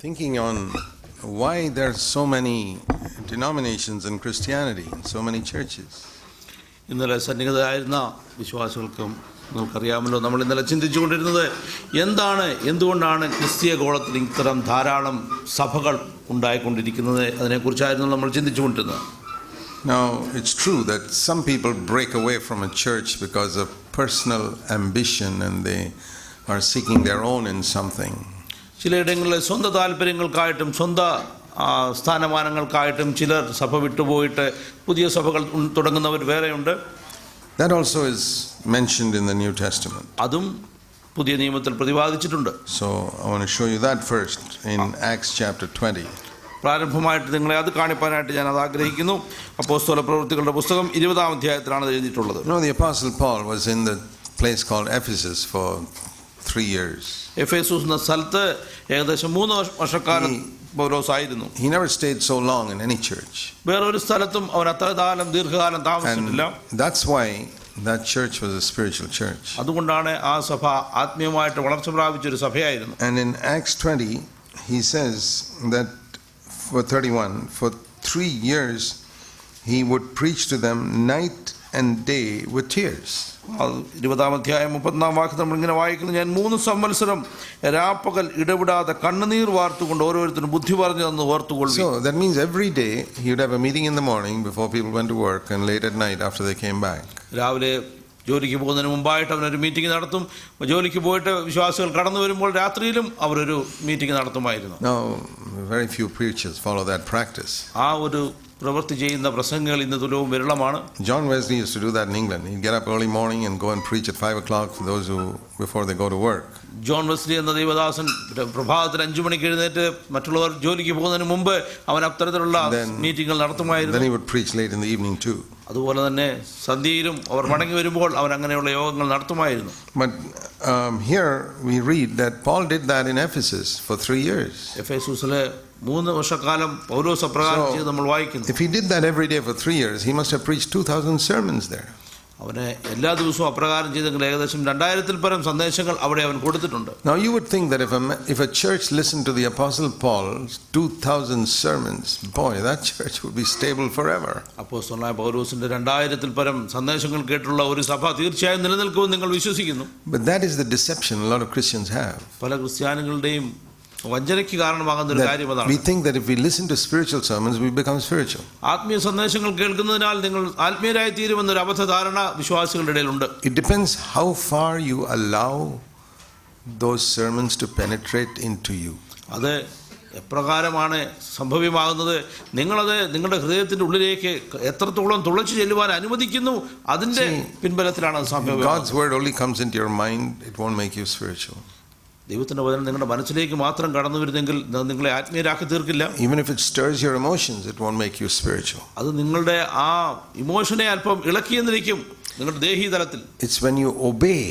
thinking on why there are so many denominations in Christianity and so many churches. ഇന്നലെ സന്നിഹിതരായിരുന്ന വിശ്വാസികൾക്കും നമുക്കറിയാമല്ലോ, നമ്മൾ ഇന്നലെ ചിന്തിച്ചുകൊണ്ടിരുന്നത് എന്തുകൊണ്ടാണ് ക്രിസ്തീയ ഗോളത്തിൽ ഇത്തരം ധാരാളം സഭകൾ ഉണ്ടായിക്കൊണ്ടിരിക്കുന്നത്, അതിനെക്കുറിച്ചായിരുന്നു നമ്മൾ ചിന്തിച്ചുകൊണ്ടിരുന്നത്. Now, it's true that some people break away from a church because of personal ambition and they are seeking their own in something. ചിലയിടങ്ങളിൽ സ്വന്തം താല്പര്യങ്ങൾക്കായിട്ടും സ്വന്തം സ്ഥാനമാനങ്ങൾക്കായിട്ടും ചിലർ സഭ വിട്ടുപോയിട്ട് പുതിയ സഭകൾ തുടങ്ങുന്നവർ വേറെയുണ്ട്. That also is mentioned in the New Testament. അതും പുതിയ നിയമത്തിൽ പ്രതിപാദിച്ചിട്ടുണ്ട്. So I want to show you that first in Acts chapter 20. പ്രാരംഭമായിട്ട് നിങ്ങളെ അത് കാണിപ്പാനായിട്ട് ഞാൻ അത് ആഗ്രഹിക്കുന്നു. അപ്പോസ്തല പ്രവൃത്തികളുടെ പുസ്തകം 20-ാം അധ്യായത്തിലാണ് അത് എഴുതിയിട്ടുള്ളത്. You know, the Apostle Paul was in the place called Ephesus for 3 years. Ephesus എന്ന സ്ഥലത്ത് ഏകദേശം 3 വർഷക്കാലം പൗലോസ് ആയിരുന്നു. He never stayed so long in any church. വേറൊരു സ്ഥലത്തും അവൻ അത്ര ദീർഘകാലം താമസിച്ചിട്ടില്ല. That's why that church was a spiritual church. അതുകൊണ്ടാണ് ആ സഭ ആത്മീയമായിട്ട് വളർച്ച പ്രാപിച്ച ഒരു സഭയായിരുന്നു. And in Acts 20 he says that for 31 for 3 years he would preach to them night and day with tears. 20-ാം അധ്യായം 30-ാം വാക്യം നമ്മൾ ഇങ്ങനെ വായിക്കുന്നു, ഞാൻ 3 സംവത്സരം രാപ്പകൽ ഇടവിടാതെ കണ്ണുനീർ വാർത്തുകൊണ്ട് ഓരോരുത്തരും ബുദ്ധി പറഞ്ഞു തന്നു ഓർത്തുകൊള്ളു. So that means every day he would have a meeting in the morning before people went to work and late at night after they came back. രാവിലെ ജോലിക്ക് പോകുന്നതിന് മുമ്പായിട്ട് അവനൊരു മീറ്റിംഗ് നടത്തും. ജോലിക്ക് പോയിട്ട് വിശ്വാസികൾ കടന്നു വരുമ്പോൾ രാത്രിയിലും അവരൊരു meeting നടത്തുമായിരുന്നു. Now very few preachers follow that practice. ആ ഒരു പ്രവൃത്തി ചെയ്യുന്ന പ്രസംഗങ്ങൾ ഇന്ന് തുലവും വിരളമാണ്. John Wesley used to do that in England. He'd get up early morning and go and preach at 5 o'clock for those who before they go to work. John Wesley എന്ന ദൈവദാസൻ പ്രഭാതത്തിൽ 5 മണിക്ക് എഴുന്നേറ്റ് മറ്റുള്ളവർ ജോലിക്ക് പോകുന്നതിന് മുമ്പ് അവൻ അത്തരത്തിലുള്ള മീറ്റിംഗുകൾ നടത്തുമായിരുന്നു. Then he would preach late in the evening too. അതുപോലെ തന്നെ സന്ധ്യയിലും അവർ മടങ്ങി വരുമ്പോൾ അവൻ അങ്ങനെയുള്ള യോഗങ്ങൾ നടത്തുമായിരുന്നു. But here we read that Paul did that in Ephesus for 3 years. എഫേസൂസിലെ 3 വർഷക്കാലം പൗലോസ് അപ്രകാരം ചെയ്ത് നമ്മൾ വായിക്കുന്നു. If he did that every day for 3 years, he must have preached 2,000 sermons there. അവനെ എല്ലാ ദിവസവും അപ്രകാരം ചെയ്തെങ്കിൽ ഏകദേശം 2000-ൽ പരം സന്ദേശങ്ങൾ അവിടെ അവൻ കൊടുത്തിട്ടുണ്ട്. Now you would think that if a church listened to the Apostle Paul's 2,000 sermons, boy, that church would be stable forever. അപ്പോസ്തലനായ പൗലോസിന്റെ 2000-ൽ പരം സന്ദേശങ്ങൾ കേട്ടുള്ള ഒരു സഭ തീർച്ചയായും നിലനിൽക്കുമെന്ന് നിങ്ങൾ വിശ്വസിക്കുന്നു. But that is the deception a lot of Christians have. പല ക്രിസ്ത്യാനികളുടെയും വഞ്ചനയ്ക്ക് കാരണമാകുന്ന ഒരു കാര്യം അതാണ്. We think that if we listen to spiritual sermons, we become spiritual. ആത്മീയ സന്ദേശങ്ങൾ കേൾക്കുന്നതിനാൽ നിങ്ങൾ ആത്മീയരായി തീരുമെന്നൊരു അബദ്ധധാരണ വിശ്വാസികളുടെ ഇടയിലുണ്ട്. It depends how far you allow those sermons to penetrate into you. അത് എപ്രകാരമാണ് സംഭവ്യമാകുന്നത്, നിങ്ങളത് നിങ്ങളുടെ ഹൃദയത്തിന്റെ ഉള്ളിലേക്ക് എത്രത്തോളം തുളച്ചു ചെല്ലുവാൻ അനുവദിക്കുന്നു, അതിന്റെ പിൻബലത്തിലാണ് അത് സംഭവ്യം. God's word only comes into your mind, it won't make you spiritual. ദൈവത്തിന്റെ വചനം നിങ്ങളുടെ മനസ്സിലേക്ക് മാത്രം കടന്നു വരുന്നെങ്കിൽ നിങ്ങളെ ആത്മീയരാക്കി തീർക്കില്ല. Even if it stirs your emotions, it won't make you spiritual. അത് നിങ്ങളുടെ ആ ഇമോഷനെ അല്പം ഇളക്കിയെന്നിരിക്കും നിങ്ങളുടെ ദേഹീതലത്തിൽ. It's when you obey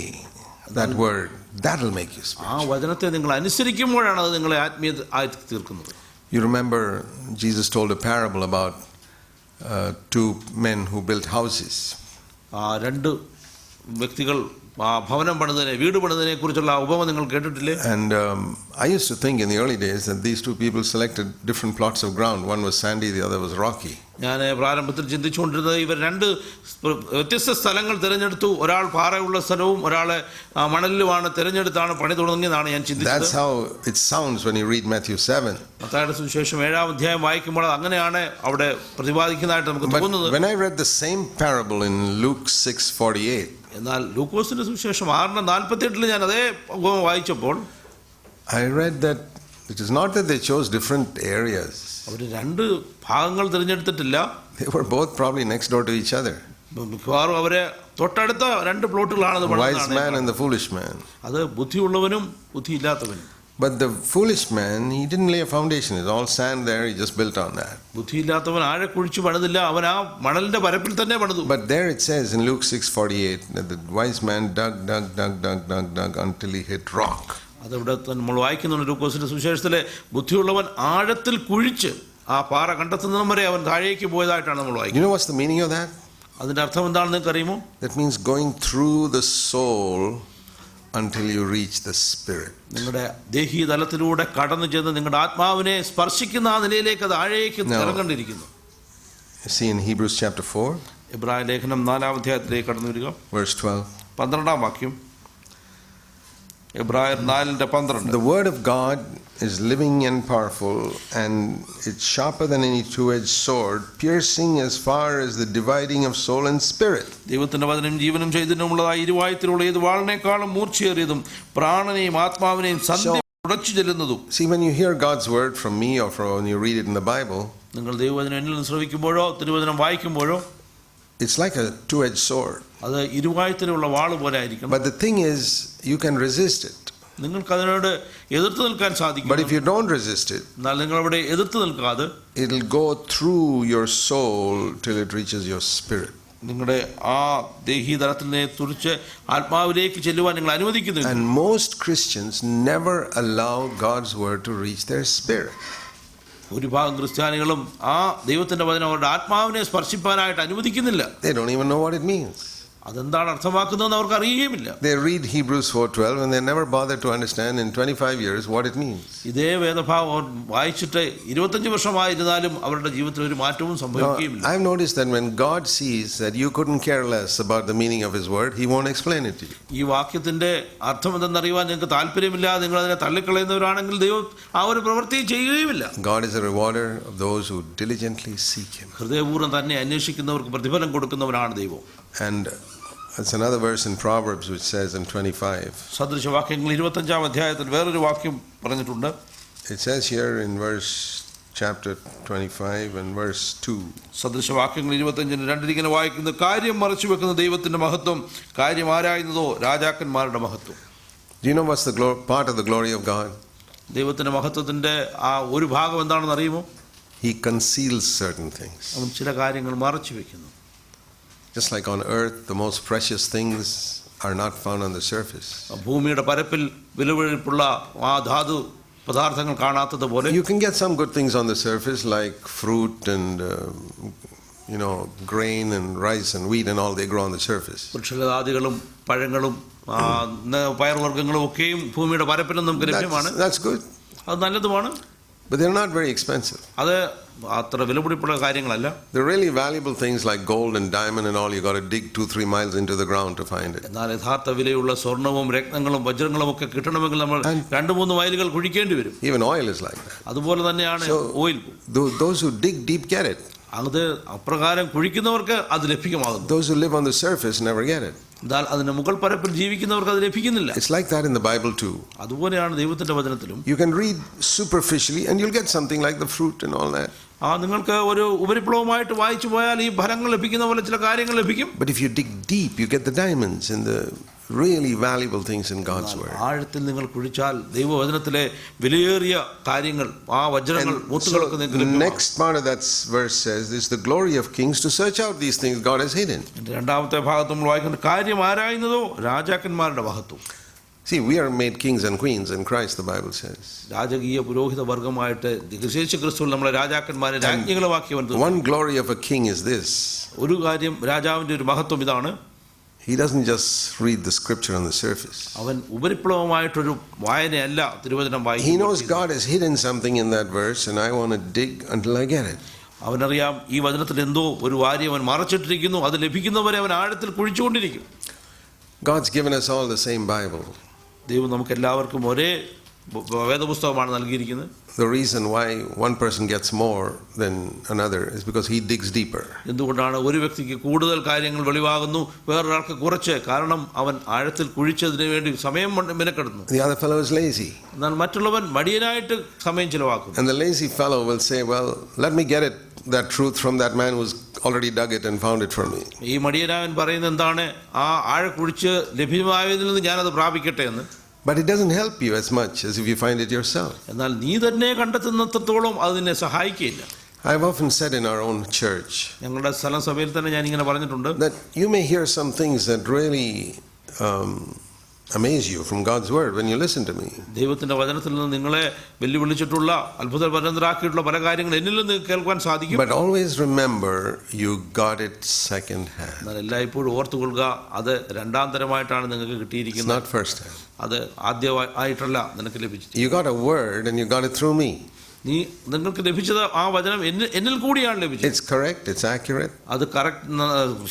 that word that will make you spiritual. ആ വചനത്തെ നിങ്ങൾ അനുസരിക്കുമ്പോഴാണ് അത് നിങ്ങളെ ആത്മീയമായി തീർക്കുന്നത്. You remember Jesus told a parable about 2 men who built houses. 2 വ്യക്തികൾ ഭവനം പണിതതിനെ വീട് പണിതതിനെ കുറിച്ചുള്ള ഉപമ നിങ്ങൾ കേട്ടിട്ടില്ലേ? And I used to think in the early days that these 2 people selected different plots of ground. One was sandy, the other was rocky. ഞാൻ പ്രാരംഭത്തിൽ ചിന്തിച്ചുകൊണ്ടിരുന്നത് ഇവർ 2 വ്യത്യസ്ത സ്ഥലങ്ങൾ തിരഞ്ഞെടുത്തു. ഒരാൾ പാറയുള്ള സ്ഥലവും ഒരാളെ മണലിലുമാണ് തിരഞ്ഞെടുത്താണ് പണി തുടങ്ങിയതാണ് ഞാൻ ചിന്തിച്ചത്. That's how it sounds when you read Matthew 7. മത്തായിയുടെ സുവിശേഷം 7-ാം അധ്യായം വായിക്കുമ്പോൾ അങ്ങനെയാണ് അവിടെ പ്രതിപാദിക്കുന്നതായിട്ട് നമുക്ക് തോന്നുന്നത്. When I read the same parable in Luke 6:48, എന്നാൽ ലൂക്കോസിന്റെ സുവിശേഷം 6:48 ഞാൻ അതേ ഉപമ വായിച്ചപ്പോൾ I read that it is not that they chose different areas. അവർ 2 ഭാഗങ്ങൾ തിരഞ്ഞെടുത്തിട്ടില്ല. They were both probably next door to each other. മിക്കവാറും അവരെ തൊട്ടടുത്ത 2 പ്ലോട്ടുകളാണ്. Wise man and the foolish man. അത് ബുദ്ധിയുള്ളവനും ബുദ്ധിയില്ലാത്തവനും. But the foolish man, he didn't lay a foundation. It's all sand there, he just built on that. ബുദ്ധിയില്ലാത്തവൻ ആഴെ കുഴിച്ചു പണിതില്ല, അവൻ ആ മണലിന്റെ പരപ്പിൽ തന്നെ പണിതു. But there it says in Luke 6:48 that the wise man dug until he hit rock. അതിവിടെ നമ്മൾ വായിക്കുന്നുണ്ട് ലൂക്കോസിന്റെ സുവിശേഷത്തിലെ ബുദ്ധിയുള്ളവൻ ആഴത്തിൽ കുഴിച്ച് ആ പാറ കണ്ടെത്തുന്നതും വരെ അവൻ താഴേക്ക് പോയതായിട്ടാണ് നമ്മൾ വായിക്കുന്നത്. You know what's the meaning of that? അതിന്റെ അർത്ഥം എന്താണെന്ന് നിങ്ങൾക്ക് അറിയുമോ? That means going through the soul until you reach the Spirit. നിങ്ങളുടെ ദേഹീയ തലത്തിലൂടെ കടന്നു ചെന്ന് നിങ്ങളുടെ ആത്മാവിനെ സ്പർശിക്കുന്ന ആ നിലയിലേക്ക് അത് ആഴേക്ക് ഇറങ്ങേണ്ടിയിരിക്കുന്നു. You see in Hebrews chapter 4, എബ്രായ ലേഖനം 4-ാം അധ്യായത്തിലേക്ക് കടന്നു വരിക. verse 12. 12-ാം വാക്യം. എബ്രായർ 4:12. The word of God is living and powerful, and it's sharper than any two-edged sword, piercing as far as the dividing of soul and spirit. ദൈവത്തിന്റെ വചനം ജീവനും ചൈതന്യമുള്ളതായി ഇരുവായ്ത്തിലുള്ള ഏത് വാളിനേക്കാളും മൂർച്ചയേറിയതും പ്രാണനെയും ആത്മാവിനെയും സന്ധി ഉടച്ചു ചെല്ലുന്നതും. See, when you hear God's word from me or when you read it in the Bible, നിങ്ങൾ ദൈവവചനം എന്നിൽ നിന്ന് ശ്രവിക്കുമ്പോഴോ തിരുവചനം വായിക്കുമ്പോഴോ it's like a two-edged sword. അത് ഇരുവായ്ത്തിലുള്ള വാള് പോലെ ആയിരിക്കണം. But the thing is, you can resist it. നിങ്ങൾക്ക് അതിനോട് എതിർത്ത് നിൽക്കാൻ സാധിക്കും. But if you don't resist it, എന്നാൽ നിങ്ങൾ അവിടെ എതിർത്ത് നിൽക്കാതെ it'll go through your soul till it reaches your spirit. നിങ്ങളുടെ ആ ദേഹീതലത്തിനെ തുറിച്ച് ആത്മാവിലേക്ക് ചെല്ലുവാൻ നിങ്ങൾ അനുവദിക്കുന്നില്ല. And most Christians never allow God's word to reach their spirit. ഭൂരിഭാഗം ക്രിസ്ത്യാനികളും ആ ദൈവത്തിന്റെ വചനം അവരുടെ ആത്മാവിനെ സ്പർശിപ്പാനായിട്ട് അനുവദിക്കുന്നില്ല. They don't even know what it means. അതെന്താണ് അർത്ഥമാക്കുന്നതെന്ന് അവർക്ക് അറിയുകയുമില്ല. They read Hebrews 4:12 and they never bother to understand in 25 years what it means. ഇതേ വേദഭാഗം അവർ വായിച്ചിട്ട് 25 വർഷമായിരുന്നാലും അവരുടെ ജീവിതത്തിൽ ഒരു മാറ്റവും സംഭവിക്കുകയില്ല. I've noticed that when God sees that you couldn't care less about the meaning of His word, He won't explain it to you. ഈ വാക്യത്തിന്റെ അർത്ഥം എന്തെന്നറിയുവാൻ നിങ്ങൾക്ക് താല്പര്യമില്ല, നിങ്ങൾ അതിനെ തള്ളിക്കളയുന്നവരാണെങ്കിൽ ദൈവം ആ ഒരു പ്രവൃത്തി ചെയ്യുകയുമില്ല. God is a rewarder of those who diligently seek Him. ഹൃദയപൂർവ്വം തന്നെ അന്വേഷിക്കുന്നവർക്ക് പ്രതിഫലം കൊടുക്കുന്നവനാണ് ദൈവം. And it's another verse in Proverbs which says in 25. സദൃശവാക്യങ്ങൾ 25-ാം അധ്യായത്തിൽ വേറൊരു വാക്യം പറഞ്ഞിട്ടുണ്ട്. It says here in verse chapter 25 and verse 2. സദൃശവാക്യങ്ങൾ 25-2 ഇങ്ങനെ വായിക്കുന്നു: കാര്യം മറച്ചു വെക്കുന്ന ദൈവത്തിന്റെ മഹത്വം, കാര്യം ആരായുന്നതോ രാജാക്കന്മാരുടെ മഹത്വം. Do you know what's the part of the glory of God? ദൈവത്തിന്റെ മഹത്വത്തിന്റെ ആ ഒരു ഭാഗം എന്താണെന്ന് അറിയുമോ? He conceals certain things. അവൻ ചില കാര്യങ്ങൾ മറച്ചു വെക്കുന്നു. Just like on earth, the most precious things are not found on the surface. ഭൂമിയുടെ പരപ്പിൽ വിലപിടിപ്പുള്ള ആ ധാതു പദാർത്ഥങ്ങൾ കാണാത്തതുപോലെ You can get some good things on the surface like fruit and grain and rice and wheat and all, they grow on the surface. വൃക്ഷലതാദികളും പഴങ്ങളും പയർവർഗ്ഗങ്ങളും ഒക്കെയും ഭൂമിയുടെ പരപ്പിൽ നമുക്ക് ലഭ്യമാണ്. That's good. അത് നല്ലതുമാണ്. But they're not very expensive. അത് അത്ര വിലപിടിപ്പുള്ള കാര്യങ്ങളല്ല. The really valuable things like gold and diamond and all, you got to dig 2-3 miles into the ground to find it. എന്നാൽ യഥാർത്ഥ വിലയുള്ള സ്വർണ്ണവും രത്നങ്ങളും വജ്രങ്ങളും ഒക്കെ കിട്ടണമെങ്കിൽ നമ്മൾ 2-3 മൈലുകൾ കുഴിക്കേണ്ടി വരും. Even oil is like that. അതുപോലെ തന്നെയാണ് oil. Those who dig deep get it. അത് അപ്രകാരം കുഴിക്കുന്നവർക്ക് അത് ലഭ്യമാകുന്നു. Those who live on the surface never get it. എന്നാൽ അതിന്റെ മുകൾ പരപ്പിൽ ജീവിക്കുന്നവർക്ക് അത് ലഭിക്കുന്നില്ല. It's like that in the Bible too. അതുപോലെയാണ് ദൈവത്തിന്റെ വചനത്തിലും. You can read superficially and you'll get something like the fruit and all that. നിങ്ങൾക്ക് ഒരു ഉപരിപ്ലവമായിട്ട് വായിച്ചു പോയാൽ ഈ ഫലങ്ങൾ ലഭിക്കുന്ന പോലെ ചില കാര്യങ്ങൾ ലഭിക്കും. But if you dig deep, you get the diamonds and the really valuable things in God's word. ആഴത്തിൽ നിങ്ങൾ കുഴിച്ചാൽ ദൈവവചനത്തിലെ വിലയേറിയ കാര്യങ്ങൾ, ആ വജ്രങ്ങൾ മുത്തുകളൊക്കെ നിങ്ങൾക്ക് ലഭിക്കും. Next part of that verse says this: the glory of kings to search out these things God has hidden. രണ്ടാമത്തെ ഭാഗത്ത് നമ്മൾ വായിക്കുന്ന കാര്യം ആരായുന്നതോ രാജാക്കന്മാരുടെ മഹത്വം. See, we are made kings and queens in Christ, the Bible says. രാജകീയ പുരോഹിത വർഗമായിട്ട് യേശുക്രിസ്തുവിൽ നമ്മളെ രാജാക്കന്മാരെ രാജ്ഞികളാക്കിയവൻ. One glory of a king is this: ഒരു കാര്യം, രാജാവിന്റെ ഒരു മഹത്വം ഇതാണ്. He doesn't just read the scripture on the surface. അവൻ ഉപരിപ്ലവമായിട്ടൊരു വായനയല്ല തിരുവചനം വായിക്കുന്നത്. He knows God has hidden something in that verse and I want to dig until I get it. അവനറിയാം ഈ വചനത്തിൽ എന്തോ ഒരു കാര്യം അവൻ മറച്ചിട്ടിരിക്കുന്നു, അത് ലഭിക്കുന്നവരെ അവൻ ആഴത്തിൽ കുഴിച്ചുകൊണ്ടിരിക്കും. God's given us all the same Bible. ദൈവം നമുക്ക് എല്ലാവർക്കും ഒരേ വേദപുസ്തകമാണ് നൽകിയിരിക്കുന്നത്. The reason why one person gets more than another is because he digs deeper. എന്തുകൊണ്ടാണ് ഒരു വ്യക്തിക്ക് കൂടുതൽ കാര്യങ്ങൾ വെളിവാകുന്നു, വേറൊരാൾക്ക് കുറച്ച്? കാരണം അവൻ ആഴത്തിൽ കുഴിച്ചതിന് വേണ്ടി സമയം മെനക്കെടുന്നു. The other fellow is lazy. എന്നാൽ മറ്റുള്ളവൻ മടിയനായിട്ട് സമയം ചിലവാക്കുന്നു. And the lazy fellow will say, well, let me get it, that truth from that man who's already dug it and found it for me. ഈ മടിയനാവൻ പറയുന്നത് എന്താണ്? ആ ആഴ കുഴിച്ച് ലഭ്യമായതിൽ നിന്ന് ഞാനത് പ്രാപിക്കട്ടെ എന്ന്. But it doesn't help you as much as if you find it yourself. എന്നാൽ നീ തന്നെ കണ്ടെത്തുന്നത്രത്തോളം അത് നിന്നെ സഹായിക്കില്ല. I've often said in our own church ഞങ്ങളുടെ സഭയിൽ തന്നെ ഞാൻ ഇങ്ങനെ പറഞ്ഞിട്ടുണ്ട്, that you may hear some things that really amaze you from God's word when you listen to me. ദൈവത്തിന്റെ വചനത്തിൽ നിന്ന് നിങ്ങളെ വെല്ലുവിളിച്ചിട്ടുള്ള അത്ഭുതപരന്തരാക്കിയിട്ടുള്ള പല കാര്യങ്ങൾ എന്നിൽ നിന്ന് കേൾക്കാൻ സാധിക്കും. But always remember you got it second hand. എന്നാൽ എല്ലായ്പ്പോഴും ഓർത്തുകൊള്ളുക, അത് രണ്ടാം തരമായിട്ടാണ് നിങ്ങൾക്ക് It's കിട്ടിയിരിക്കുന്നത്, not first hand. അത് ആദ്യമായിട്ടല്ല നിനക്ക് ലഭിച്ചത്. You got a word and you got it through me. നിങ്ങൾക്ക് ലഭിച്ചത് ആ വചനം എന്നിൽ കൂടിയാണ് ലഭിച്ചത്. It's correct, it's accurate. അത്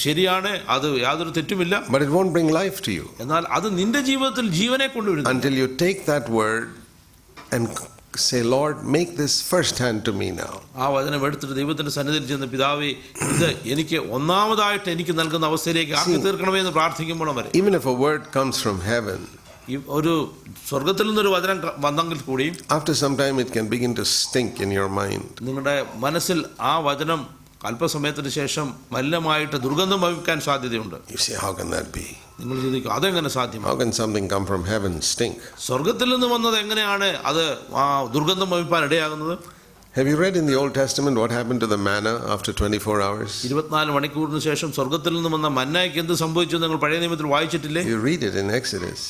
ശരിയാണ്, അത് യാതൊരു തെറ്റുമില്ല. But it won't bring life to you എന്നാൽ അത് നിന്റെ ജീവിതത്തിൽ ജീവനെ കൊണ്ടുവരുന്നു. until you take that word and say, Lord, make this first hand to me now. ആ വചനം എടുത്തിട്ട് ദൈവത്തിന്റെ സന്നിധിയിൽ ചെന്ന്, പിതാവേ, ഇത് എനിക്ക് ഒന്നാമതായിട്ട് എനിക്ക് നൽകുന്ന അവസ്ഥയിലേക്ക് ആക്കി തീർക്കണമേ എന്ന് പ്രാർത്ഥിക്കുമ്പോൾ വരെ. Even if a word comes from heaven, ഒരു സ്വർഗത്തിൽ നിന്നൊരു വചനം വന്നെങ്കിൽ കൂടിയും after some time it can begin to stink in your mind. നിങ്ങളുടെ മനസ്സിൽ ആ വചനം അല്പസമയത്തിന് ശേഷം മലിനമായിട്ട് ദുർഗന്ധം വഹിക്കാൻ സാധ്യതയുണ്ട്. You say, how can that be? നിങ്ങൾ ചിന്തിക്കും, അതെങ്ങനെ സാധ്യമാണ്? How can something come from heaven stink? സ്വർഗത്തിൽ നിന്ന് വന്നത് എങ്ങനെയാണ് അത് ആ ദുർഗന്ധം വഹിക്കാൻ ഇടയാകുന്നത്? Have you read in the Old Testament what happened to the manna after 24 hours? 24 മണിക്കൂറിന് ശേഷം സ്വർഗത്തിൽ നിന്ന് വന്ന മന്നായ്ക്ക് എന്ത് സംഭവിച്ചു നിങ്ങൾ പഴയ നിയമത്തിൽ വായിച്ചിട്ടില്ലേ? You read it in Exodus.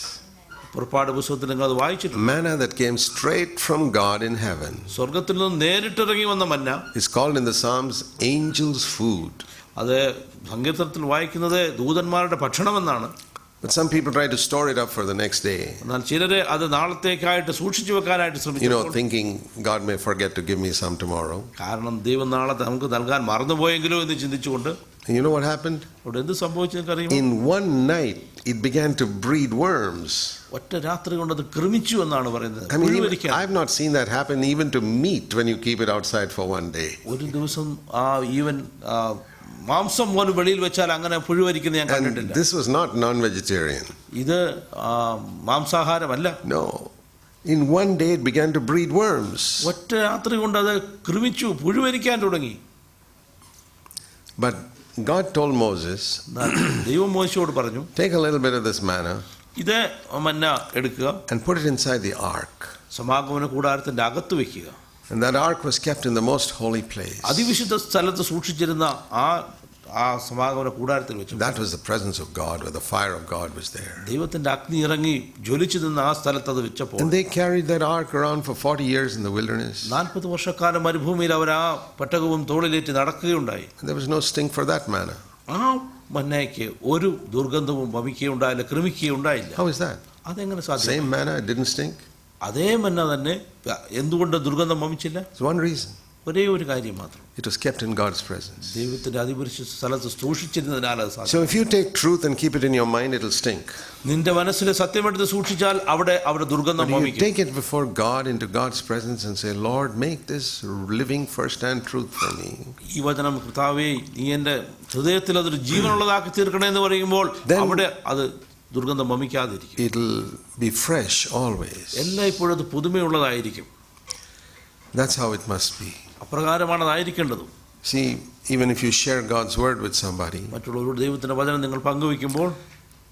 പുറപ്പാട് പുസ്തകത്തിൽ നിങ്ങൾ അത് വായിച്ചിട്ടുണ്ട്. Manna that came straight from God in heaven. സ്വർഗത്തിൽ നിന്ന് നേരിട്ടിറങ്ങി വന്ന മന്ന is called in the Psalms angels' food. അത് സങ്കീർത്തനത്തിൽ വായിക്കുന്നത് ദൂതന്മാരുടെ ഭക്ഷണമെന്നാണ്. But some people try to store it up for the next day. എന്നാൽ ചിലരെ അത് നാളത്തേക്കായിട്ട് സൂക്ഷിച്ചു വെക്കാനായിട്ട് ശ്രമിക്കുന്നു. Thinking God may forget to give me some tomorrow. കാരണം ദൈവം നാളെ നമുക്ക് നൽകാൻ മറന്നുപോയെങ്കിലോ എന്ന് ചിന്തിച്ചുകൊണ്ട്. And you know what happened? അവിടെ എന്ത് സംഭവിച്ചു നിങ്ങൾക്കറിയുമോ? In one night it began to breed worms. ഒറ്റ രാത്രി കൊണ്ട് അത് ക്രമിച്ചു എന്നാണ് പറയുന്നത്. I mean, I've not seen that happen even to meat when you keep it outside for one day. ഒരു ദിവസം ഈവൻ മാംസം പോലും വെളിയിൽ വെച്ചാൽ അങ്ങനെ പുഴുവരിക്കുന്നത് ഞാൻ കണ്ടിട്ടില്ല. This was not non-vegetarian. ഇത് മാംസാഹാരമല്ല. No. In one day it began to breed worms. ഒറ്റ രാത്രി കൊണ്ട് അത് ക്രമിച്ചു, പുഴുവരിക്കാൻ തുടങ്ങി. But God told Moses, ദൈവം മോശയോട് പറഞ്ഞു, take a little bit of this manna ഇത് മന്ന എടുക്കുക, and put it inside the ark. സമാഗമന കൂടാരത്തിന്റെ അകത്ത് വെക്കുക. And that ark was kept in the most holy place. അതിവിശുദ്ധ സ്ഥലത്ത് സൂക്ഷിച്ചിരുന്ന ആ സമാഗമന കൂടാരത്തിൽ വെച്ചു. That was the presence of God, where the fire of God was there. ദൈവത്തിന്റെ അഗ്നി ഇറങ്ങി ജ്വലിച്ചു നിന്ന ആ സ്ഥലത്ത് അത് വെച്ചപ്പോൾ. And they carried that ark around for 40 years in the wilderness. 40 വർഷക്കാലം മരുഭൂമിയിൽ അവർ ആ പെട്ടകവും തോളിലേറ്റി നടക്കുകയുണ്ടായി. There was no stink for that manna. ആ മന്നയ്ക്ക് ഒരു ദുർഗന്ധവും വമിക്കുകയുണ്ടായില്ല, ക്രമിക്കുകയുണ്ടായില്ല. How is that? അതെങ്ങനെ സാധ്യം? Same manna, it didn't stink. അതേ മന്ന തന്നെ എന്തുകൊണ്ട് ദുർഗന്ധം വമിച്ചില്ല? There's one reason. ഒരേ ഒരു കാര്യം മാത്രം. It was kept in God's presence. ദൈവത്തിന്റെ അതിപരിശുദ്ധ സ്ഥലത്ത് സൂക്ഷിച്ചിരുന്നതിനാൽ അത് സാധിച്ചു. So if you take truth and keep it in your mind, it'll stink. നിന്റെ മനസ്സിലെ സത്യമെടുത്ത് സൂക്ഷിച്ചാൽ അവിടെ ദുർഗന്ധം വമിക്കും. Take it before God into God's presence and say, Lord, make this living first-hand truth for me. ഈ വചനം കർത്താവേ, നീ എൻ്റെ ഹൃദയത്തിൽ അതൊരു ജീവനുള്ളതാക്കി തീർക്കണേ എന്ന് പറയുമ്പോൾ അവിടെ അത് ദുർഗന്ധം വമിക്കാതിരിക്കും. It'll be fresh always. എല്ലായ്പ്പോഴും അത് പുതുമയുള്ളതായിരിക്കും. That's how it must be. അപ്രകാരമാണ് അതായിരിക്കേണ്ടത്. See, even if you share God's word with somebody, മറ്റുള്ളവരോട് ദൈവത്തിന്റെ വചനം നിങ്ങൾ പങ്കുവെക്കുമ്പോൾ,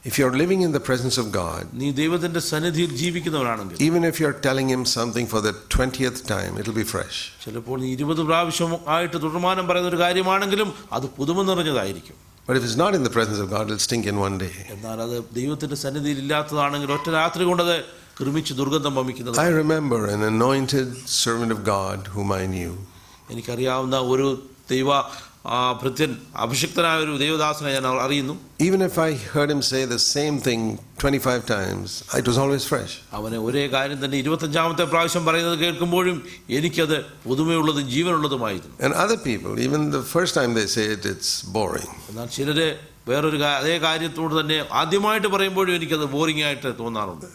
if you're living in the presence of God, നീ ദൈവത്തിന്റെ സന്നിധിയിൽ ജീവിക്കുന്നവരാണെങ്കിൽ, even if you're telling him something for the 20th time, it'll be fresh. ചിലപ്പോൾ നീ 20 പ്രാവശ്യം ആയിട്ട് തുടർമാനം പറയുന്ന ഒരു കാര്യമാണെങ്കിലും അത് പുതുമ നിറഞ്ഞതായിരിക്കും. But if it's not in the presence of God, it'll stink in one day. എന്നാൽ അത് ദൈവത്തിന്റെ സന്നിധിയിൽ ഇല്ലാത്തതാണെങ്കിൽ ഒറ്റ രാത്രി കൊണ്ടത് ക്രമിച്ച് ദുർഗന്ധം വമിക്കുന്നത്. I remember an anointed servant of God whom I knew. എനിക്കറിയാവുന്ന ഒരു ദൈവ ഭൃത്യൻ, അഭിഷിക്തനായ ഒരു ദൈവദാസനെ ഞാൻ അറിയുന്നു. Even if I heard him say the same thing 25 times, it was always fresh. അവനെ ഒരേ കാര്യം തന്നെ 25ാമത്തെ പ്രാവശ്യം പറയുന്നത് കേൾക്കുമ്പോഴും എനിക്കത് പുതുമയുള്ളതും ജീവനുള്ളതുമായിരുന്നു. And other people, even the first time they say it, it's boring. എന്നാൽ ചിലര് വേറൊരു അതേ കാര്യത്തോട് തന്നെ ആദ്യമായിട്ട് പറയുമ്പോഴും എനിക്കത് ബോറിംഗ് ആയിട്ട് തോന്നാറുണ്ട്.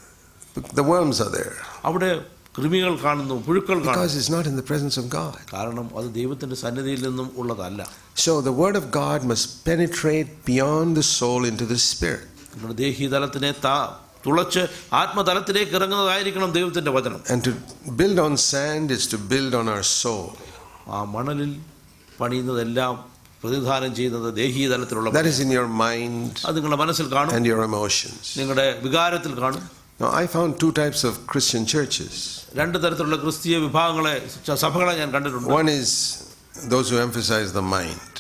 The worms are there. അവിടെ കൃമികൾ കാണുന്നു, പുഴുക്കൾ കാണുന്നു. Because it's not in the presence of God. കാരണം അത് ദൈവത്തിന്റെ സന്നിധിയിൽ നിന്നും ഉള്ളതല്ല. So the word of God must penetrate beyond the soul into the spirit. നമ്മുടെ ദേഹീതലത്തിനെ തുളച്ച് ആത്മതലത്തിലേക്ക് ഇറങ്ങുന്നതായിരിക്കണം ദൈവത്തിന്റെ വചനം. And to build on sand is to build on our soul. ആ മണലിൽ പണിയുന്നതെല്ലാം പ്രതിദാനം ചെയ്യുന്നത് ദേഹീതലത്തിലുള്ള, that is in your mind, അത് നിങ്ങളുടെ മനസ്സിൽ കാണും, and your emotions. നിങ്ങളുടെ വികാരത്തിൽ കാണും. Now I found two types of Christian churches. രണ്ട് തരത്തിലുള്ള ക്രിസ്തീയ വിഭാഗങ്ങളെ, സഭകളെ ഞാൻ കണ്ടിട്ടുണ്ട്. One is those who emphasize the mind.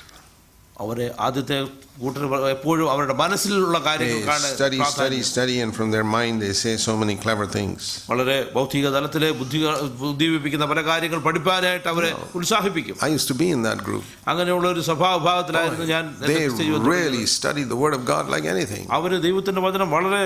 അവരെ ആദ്യത്തെ കൂട്ടർ എപ്പോഴും അവരുടെ മനസ്സിലുള്ള They കാര്യങ്ങൾക്കാണ് പ്രാധാന്യം. study, and from their mind they say so many clever things. വളരെ ഭൗതിക തലത്തിലെ ബുദ്ധിവിപ്പിക്കുന്ന പല കാര്യങ്ങൾ പഠിപ്പാനായിട്ട് അവരെ ഉത്സാഹിപ്പിക്കും. I used to be in that group. അങ്ങനെയുള്ള ഒരു സഭാവിഭാഗത്തിലായിരുന്നു ഞാൻ. They really studied the Word of God like anything. അവര് ദൈവത്തിന്റെ വചനം വളരെ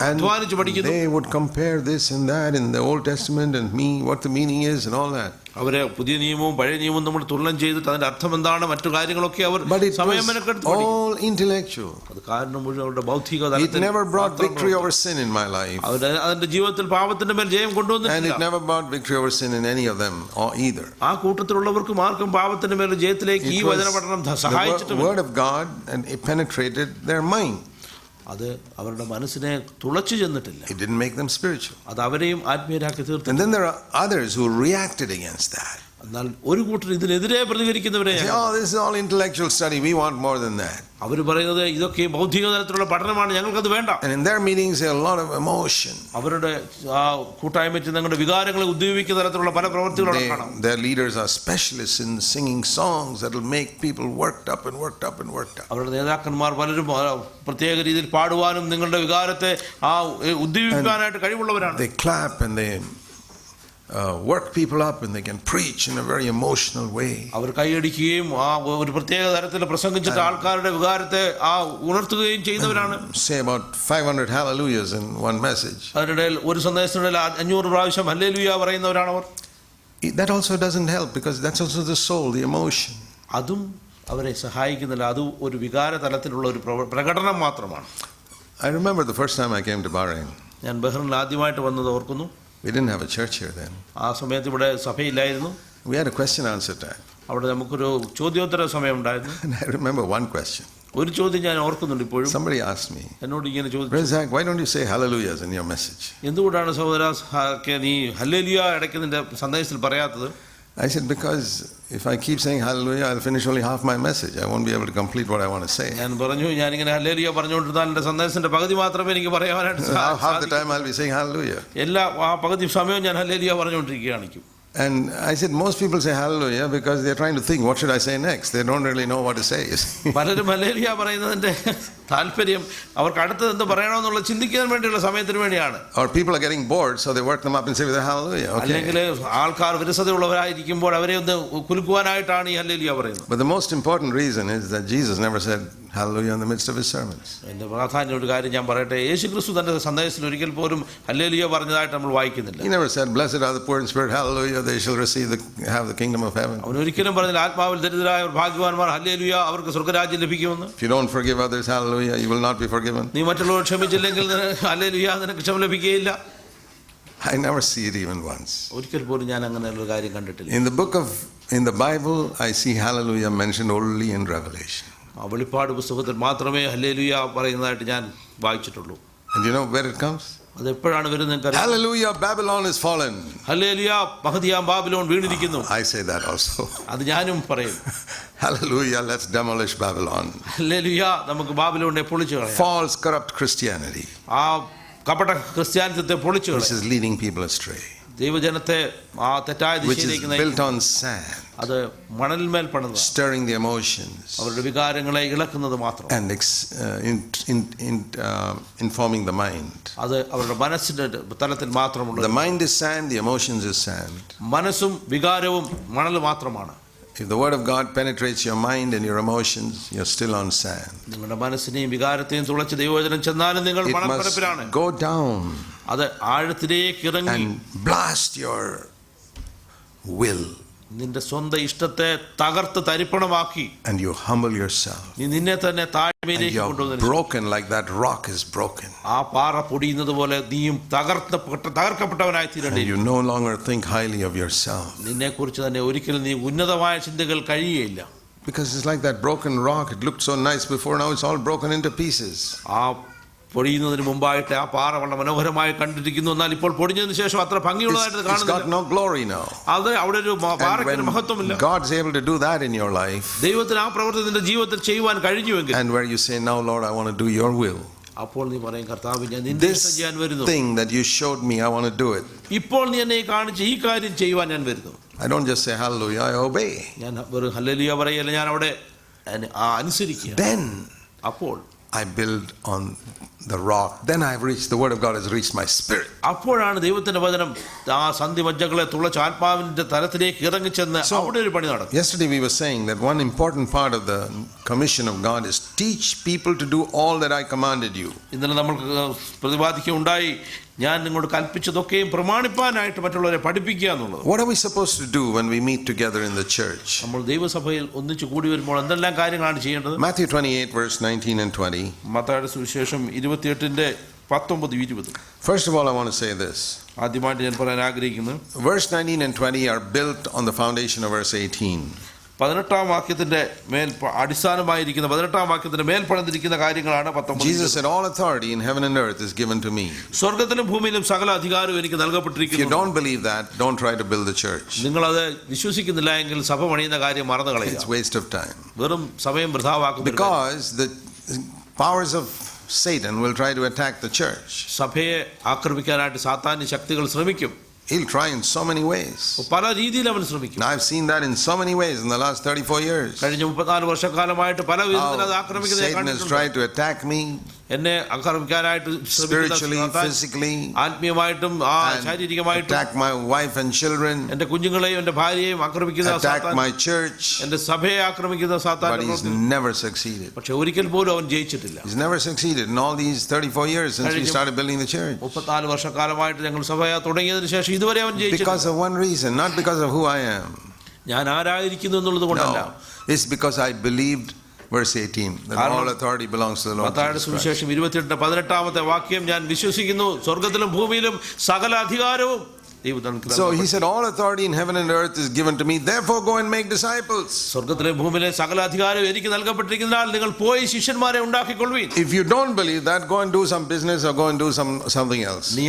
അധ്വാനിച്ച് പഠിക്കുന്നു. They would compare this and that in the Old Testament and what the meaning is and all that. അവരെ പുതിയ നിയമവും പഴയ നിയമവും നമ്മൾ തുലനം ചെയ്തിട്ട് അതിന്റെ അർത്ഥം എന്താണ് മറ്റു കാര്യങ്ങളൊക്കെ അവർ സമയം മെനക്കെടുത്ത് പഠിക്കും. All intellectual. അത് കാരണം മുഴുവൻ അവരുടെ ഭൗതിക It തലത്തിൽ never brought victory over sin in my life. അതിന്റെ ജീവിതത്തിൽ പാപത്തിന്റെ മേൽ ജയം And കൊണ്ടുവന്നിട്ടില്ല. it never brought victory over sin in any of them either. ആ കൂട്ടത്തിലുള്ളവർക്ക് ആർക്കും പാപത്തിന്റെ മേൽ ജയത്തിലേക്ക് ഈ വചന പഠനം The സഹായിച്ചിട്ടുമില്ല. word of God, and it penetrated their mind. അത് അവരുടെ മനസ്സിനെ തുളച്ചു ചെന്നിട്ടില്ല. It didn't make them spiritual. അത് അവരെയും ആത്മീയരാക്കി തീർത്തു. And then there are others who reacted against that. എന്നാൽ ഒരു കൂട്ടർ ഇതിനെതിരെ പ്രതികരിക്കുന്നവരെ, They say, oh, this is all intellectual study. We want more than that. അവർ പറയുന്നത് ഇതൊക്കെ ഭൗതിക തലത്തിലുള്ള പഠനമാണ്, ഞങ്ങൾക്കത് വേണ്ട. And in their meetings, there are a lot of emotion. അവരുടെ ആ കൂട്ടായ്മയിൽ ഞങ്ങളുടെ വികാരങ്ങളെ ഉദ്ദീപിക്കുന്ന തരത്തിലുള്ള പല പ്രവൃത്തികളും കാണാം. Their leaders are specialists in singing songs that will make people worked up and worked up and worked up. അവരുടെ നേതാക്കന്മാർ പലരും പ്രത്യേക രീതിയിൽ പാടുവാനും നിങ്ങളുടെ വികാരത്തെ ആ ഉദ്ദീപിക്കാനായിട്ട് കഴിവുള്ളവരാണ്. They clap and they work people up and they can preach in a very emotional way. അവർ കൈയടിക്കുകയും ആ ഒരു പ്രത്യേക തരത്തിൽ പ്രസംഗിച്ചിട്ട് ആൾക്കാരുടെ വികാരത്തെ ആ ഉണർത്തുകയും ചെയ്യുന്നവരാണ്. Say about 500 hallelujahs in one message. അതിനിടയിൽ ഒരു സന്ദേശത്തിനിടയിൽ 500 പ്രാവശ്യം ഹല്ലേലൂയ പറയുന്നവരാണ് അവർ. That also doesn't help because that's also the soul, the emotion. അതും അവരെ സഹായിക്കുന്നില്ല. അത് ഒരു വികാര തലത്തിലുള്ള ഒരു പ്രകടനം മാത്രമാണ്. I remember the first time I came to Bahrain. ഞാൻ ബഹ്റിനിൽ ആദ്യമായിട്ട് വന്നത് ഓർക്കുന്നു. We didn't have a church here then. ആ സമയത്ത് ഇവിടെ സഭയില്ലായിരുന്നു. We had a question answer time. അവിടെ നമുക്കൊരു ചോദ്യോത്തര സമയം ഉണ്ടായിരുന്നു. And I remember one question. ഒരു ചോദ്യം ഞാൻ ഓർക്കുന്നുണ്ട് ഇപ്പോഴും. Somebody asked me, എന്നോട് ഇങ്ങനെ ചോദിച്ചു, Brother Zach, why don't you say hallelujahs in your message? എന്തുകൊണ്ടാണ് സഹോദരാ നീ ഹല്ലേലൂയ ഇടയ്ക്ക് നിന്റെ സന്ദേശത്തിൽ പറയാത്തത്? I said, because if I keep saying hallelujah, I'll finish only half my message. I won't be able to complete what I want to say. ഞാൻ പറഞ്ഞു, ഞാനിങ്ങനെ ഹല്ലേലൂയ പറഞ്ഞുകൊണ്ടിരുന്നാൽ എൻ്റെ സന്ദേശത്തിന്റെ പകുതി മാത്രമേ എനിക്ക് പറയാനായിട്ട് Half the time I'll be saying hallelujah. എല്ലാ ആ പകുതി സമയവും ഞാൻ hallelujah പറഞ്ഞുകൊണ്ടിരിക്കുകയാണെങ്കിൽ. And I said, most people say hallelujah because they're trying to think, what should I say next? They don't really know what to say. പലരും hallelujah പറയുന്നതിന്റെ താല്പര്യം അവർക്ക് അടുത്തത് എന്ത് പറയണമെന്നുള്ള ചിന്തിക്കാൻ വേണ്ടിയുള്ള സമയത്തിന് വേണ്ടിയാണ്. Or people are getting bored, so they work them up and say hallelujah. അല്ലെങ്കിൽ ആൾക്കാർ വിരസതയുള്ളവരായിരിക്കുമ്പോൾ അവരെ ഒന്ന് കുലുക്കുവാനായിട്ടാണ് ഈ ഹല്ലേലൂയ പറയുന്നത്. But the most important reason is that Jesus never said hallelujah in the midst of his sermons. എൻ്റെ പ്രാധാന്യം ഒരു കാര്യം ഞാൻ പറയട്ടെ, യേശുക്രിസ്തു തന്റെ സന്ദേശത്തിൽ ഒരിക്കൽ പോലും ഹല്ലേലൂയ പറഞ്ഞതായിട്ട് നമ്മൾ വായിക്കുന്നില്ല. He never said, blessed are the poor in spirit, hallelujah, they shall have the kingdom of heaven. അവൻ ഒരിക്കലും പറഞ്ഞില്ല ആത്മാവിൽ ദരിദ്രരായവർ ഭാഗ്യവാന്മാർ, ഹല്ലേലൂയ, അവർക്ക് സ്വർഗ്ഗരാജ്യം ലഭിക്കുമെന്ന്. If you don't forgive others, hallelujah, you will not be forgiven. നീ മറ്റുള്ളവർ ക്ഷമിച്ചില്ലെങ്കിൽ ഹല്ലേലൂയ, നിനക്ക് ക്ഷമ ലഭിക്കുകയില്ല. I never see it even once. ഒരിക്കൽ പോലും ഞാൻ അങ്ങനെയുള്ള കാര്യം കണ്ടിട്ടില്ല. In the Bible, I see hallelujah mentioned only in Revelation. ആ വെളിപ്പാട് പുസ്തകത്തിൽ മാത്രമേ ഹല്ലേലൂയ പറയുന്നതായിട്ട് ഞാൻ വായിച്ചിട്ടുള്ളൂ. And you know where it comes? അത് എപ്പോഴാണ് വരുന്നത്? Hallelujah, Babylon is fallen. Hallelujah, മഹതിയാം ബാബിലോൺ വീണിരിക്കുന്നു. I say that also. അത് ഞാനും പറയും. Hallelujah, let's demolish Babylon. Hallelujah, നമുക്ക് ബാബിലോണിനെ പൊളിച്ചു കളയാം. False, corrupt Christianity. ആ കപട ക്രിസ്ത്യാനിത്വത്തെ പൊളിച്ചു കളയാം. Which is leading people astray. ദൈവജനത്തെ ആ തെറ്റായ ദിശയിലേക്ക് നയിക്കുന്നു. Built on sand. അത് മണലിന്മേൽ പണിത്, stirring the emotions. അവരുടെ വികാരങ്ങളെ ഇളക്കുന്നത് മാത്രം. And informing the mind. അത് അവരുടെ മനസ്സിന്റെ തലത്തിൽ മാത്രമുള്ള. The mind is sand, the emotions is sand. മനസ്സും വികാരവും മണൽ മാത്രമാണ്. If the word of God penetrates your mind and your emotions, you're still on sand. നിങ്ങളുടെ മനസ്സിനെയും വികാരത്തെയും തുളച്ച് ദൈവവചനം ചെന്നാലും നിങ്ങൾ മണൽപ്പരപ്പിലാണ്. It must go down. അത് ആഴത്തിലേക്ക് ഇറങ്ങി and blast your will. നിന്റെ സ്വന്തം ഇഷ്ടത്തെ തകർത്ത് തരിപ്പണമാക്കി. And you humble yourself. നീ നിന്നെ തന്നെ താഴ്മയിലേക്ക് കൊണ്ടുവന്നു. Broken like that rock is broken. ആ പാറ പൊടിയുന്നത് പോലെ നീയും തകർക്കപ്പെട്ടവനായി തീരേണ്ടി. You no longer think highly of yourself. നിന്നെ കുറിച്ച് തന്നെ ഒരിക്കലും നീ ഉന്നതമായ ചിന്തകൾ കഴിയുകയില്ല. Because it's like that broken rock. It looked so nice before, now it's all broken into pieces. ആ പൊടിയുന്നതിന് മുമ്പായിട്ട് ആ പാറ വളരെ മനോഹരമായി കണ്ടിരിക്കുന്നു, എന്നാൽ ഇപ്പോൾ പൊടിഞ്ഞതിന് ശേഷം അത്ര ഭംഗിയുള്ളതായിട്ട് കാണുന്നില്ല. It's got no glory now. അത് അവിടെ ഒരു പാറയ്ക്ക് മഹത്വമില്ല. God's able to do that in your life. ദൈവത്തിന് ആ പ്രവൃത്തി നിന്റെ ജീവിതത്തിൽ ചെയ്യുവാൻ കഴിഞ്ഞുവെങ്കിൽ. And where you say, now Lord, I want to do your will. അപ്പോൾ നീ പറയും, കർത്താവേ, ഞാൻ നിന്റെ ഇഷ്ടം ചെയ്യാൻ വരുന്നു. This thing that you showed me, I want to do it. ഇപ്പോൾ നീ എന്നെ കാണിച്ച് ഈ കാര്യം ചെയ്യുവാൻ ഞാൻ വരുന്നു. I don't just say hallelujah, I obey. ഞാൻ വെറും ഹല്ലേലൂയ പറയല്ല, ഞാൻ അവിടെ അനുസരിക്കുക. Then അപ്പോൾ I build on the rock. Then I've reached, the word of God has reached my spirit. അപ്പോഴാണ് ദൈവത്തിന്റെ വചനം ആ സന്ധിമജ്ജകളെ തുളച്ച് ആത്മാവിന്റെ തലത്തിലേക്ക് ഇറങ്ങിച്ചെന്ന് അവിടെ ഒരു പണി നടക്കും. Yesterday we were saying that one important part of the commission of God is teach people to do all that I commanded you. ഇന്നലെ നമ്മൾ പ്രതിപാദിക്കുകയുണ്ടായി, ഞാൻ നിങ്ങളോട് കൽപ്പിച്ചതൊക്കെയും പ്രമാണിപ്പാനായിട്ട് മറ്റുള്ളവരെ പഠിപ്പിക്കുക എന്നുള്ളത്. What are we supposed to do when we meet together in the church? നമ്മൾ ദൈവസഭയിൽ ഒന്നിച്ചു കൂടി വരുമ്പോൾ എന്തെല്ലാം കാര്യങ്ങളാണ് ചെയ്യേണ്ടത്? Matthew 28 verse 19 and 20. മത്തായിയുടെ സുവിശേഷം 28:19-20. First of all, I want to say this. ആദ്യമായിട്ട് ഞാൻ പറയാൻ ആഗ്രഹിക്കുന്നു, Verse 19 and 20 are built on the foundation of verse 18. 18-ാം വാക്യത്തിന്റെ മേൽ അടിസ്ഥാനമായിരിക്കുന്ന 18-ാം വാക്യത്തിന്റെ മേൽ പണിതിരിക്കുന്ന കാര്യങ്ങളാണ് 19. Jesus said, all authority in heaven and earth is given to me. സ്വർഗ്ഗത്തിലും ഭൂമിയിലും സകല അധികാരവും എനിക്ക് If you നൽകപ്പെട്ടിരിക്കുന്നു. don't believe that, don't try to build the church. നിങ്ങളത് വിശ്വസിക്കുന്നില്ല എങ്കിൽ സഭ പണിയുന്ന കാര്യം മറന്നു It's കളയുക. waste of time. വെറും സമയം വൃഥാവാക്കും. Because the powers of Satan will try to attack the church. സഭയെ ആക്രമിക്കാനായിട്ട് സാത്താന്യ ശക്തികൾ ശ്രമിക്കും. He'll try in so many ways. പല രീതിയിൽ അവൻ ശ്രമിക്കും. Now, I've seen that in so many ways in the last 34 years. കഴിഞ്ഞ 34 വർഷക്കാലമായിട്ട് പല വിധത്തിൽ അത് How ആക്രമിക്കുന്നത് Satan has tried to attack me എന്നെ ആക്രമിക്കാനായിട്ട് spiritually, ശ്രമിക്കുന്ന physically, ആത്മീയമായിട്ടും and ശാരീരികമായിട്ടും attack my wife and children, എന്റെ കുഞ്ഞുങ്ങളെയും എന്റെ ഭാര്യയെയും ആക്രമിക്കുന്ന attack സാത്താൻ, my church, എന്റെ സഭയെ ആക്രമിക്കുന്ന സാത്താൻ. but he's never succeeded. പക്ഷെ ഒരിക്കൽ പോലും അവൻ ജയിച്ചിട്ടില്ല. He's never succeeded in all these 34 years since we started building the church. 34 വർഷക്കാലമായിട്ട് ഞങ്ങൾ സഭയെ തുടങ്ങിയതിനു ശേഷം ഇതുവരെ അവൻ ജയിച്ചിട്ടില്ല. Because of one reason, not because of who I am. ഞാൻ ആരായിരിക്കുന്നു എന്നുള്ളത് കൊണ്ടല്ല. No, it's because I believed verse 18 that all authority belongs to the Lord മത്തായിയുടെ Jesus Christ. സുവിശേഷം 28:18 വാക്യം, ഞാൻ വിശ്വസിക്കുന്നു സ്വർഗ്ഗത്തിലും ഭൂമിയിലും സകല അധികാരവും So he said, all authority in heaven and earth is given to me, therefore go and make disciples. സ്വർഗ്ഗത്തിലെ ഭൂമിയിലെ സകല അധികാരവും എനിക്ക് നൽകപ്പെട്ടിരിക്കുന്നതിനാൽ നിങ്ങൾ പോയി ശിഷ്യന്മാരെ ഉണ്ടാക്കിക്കൊള്ളുവിൻ. If you don't believe that, go and do some business or go and do something else. നീ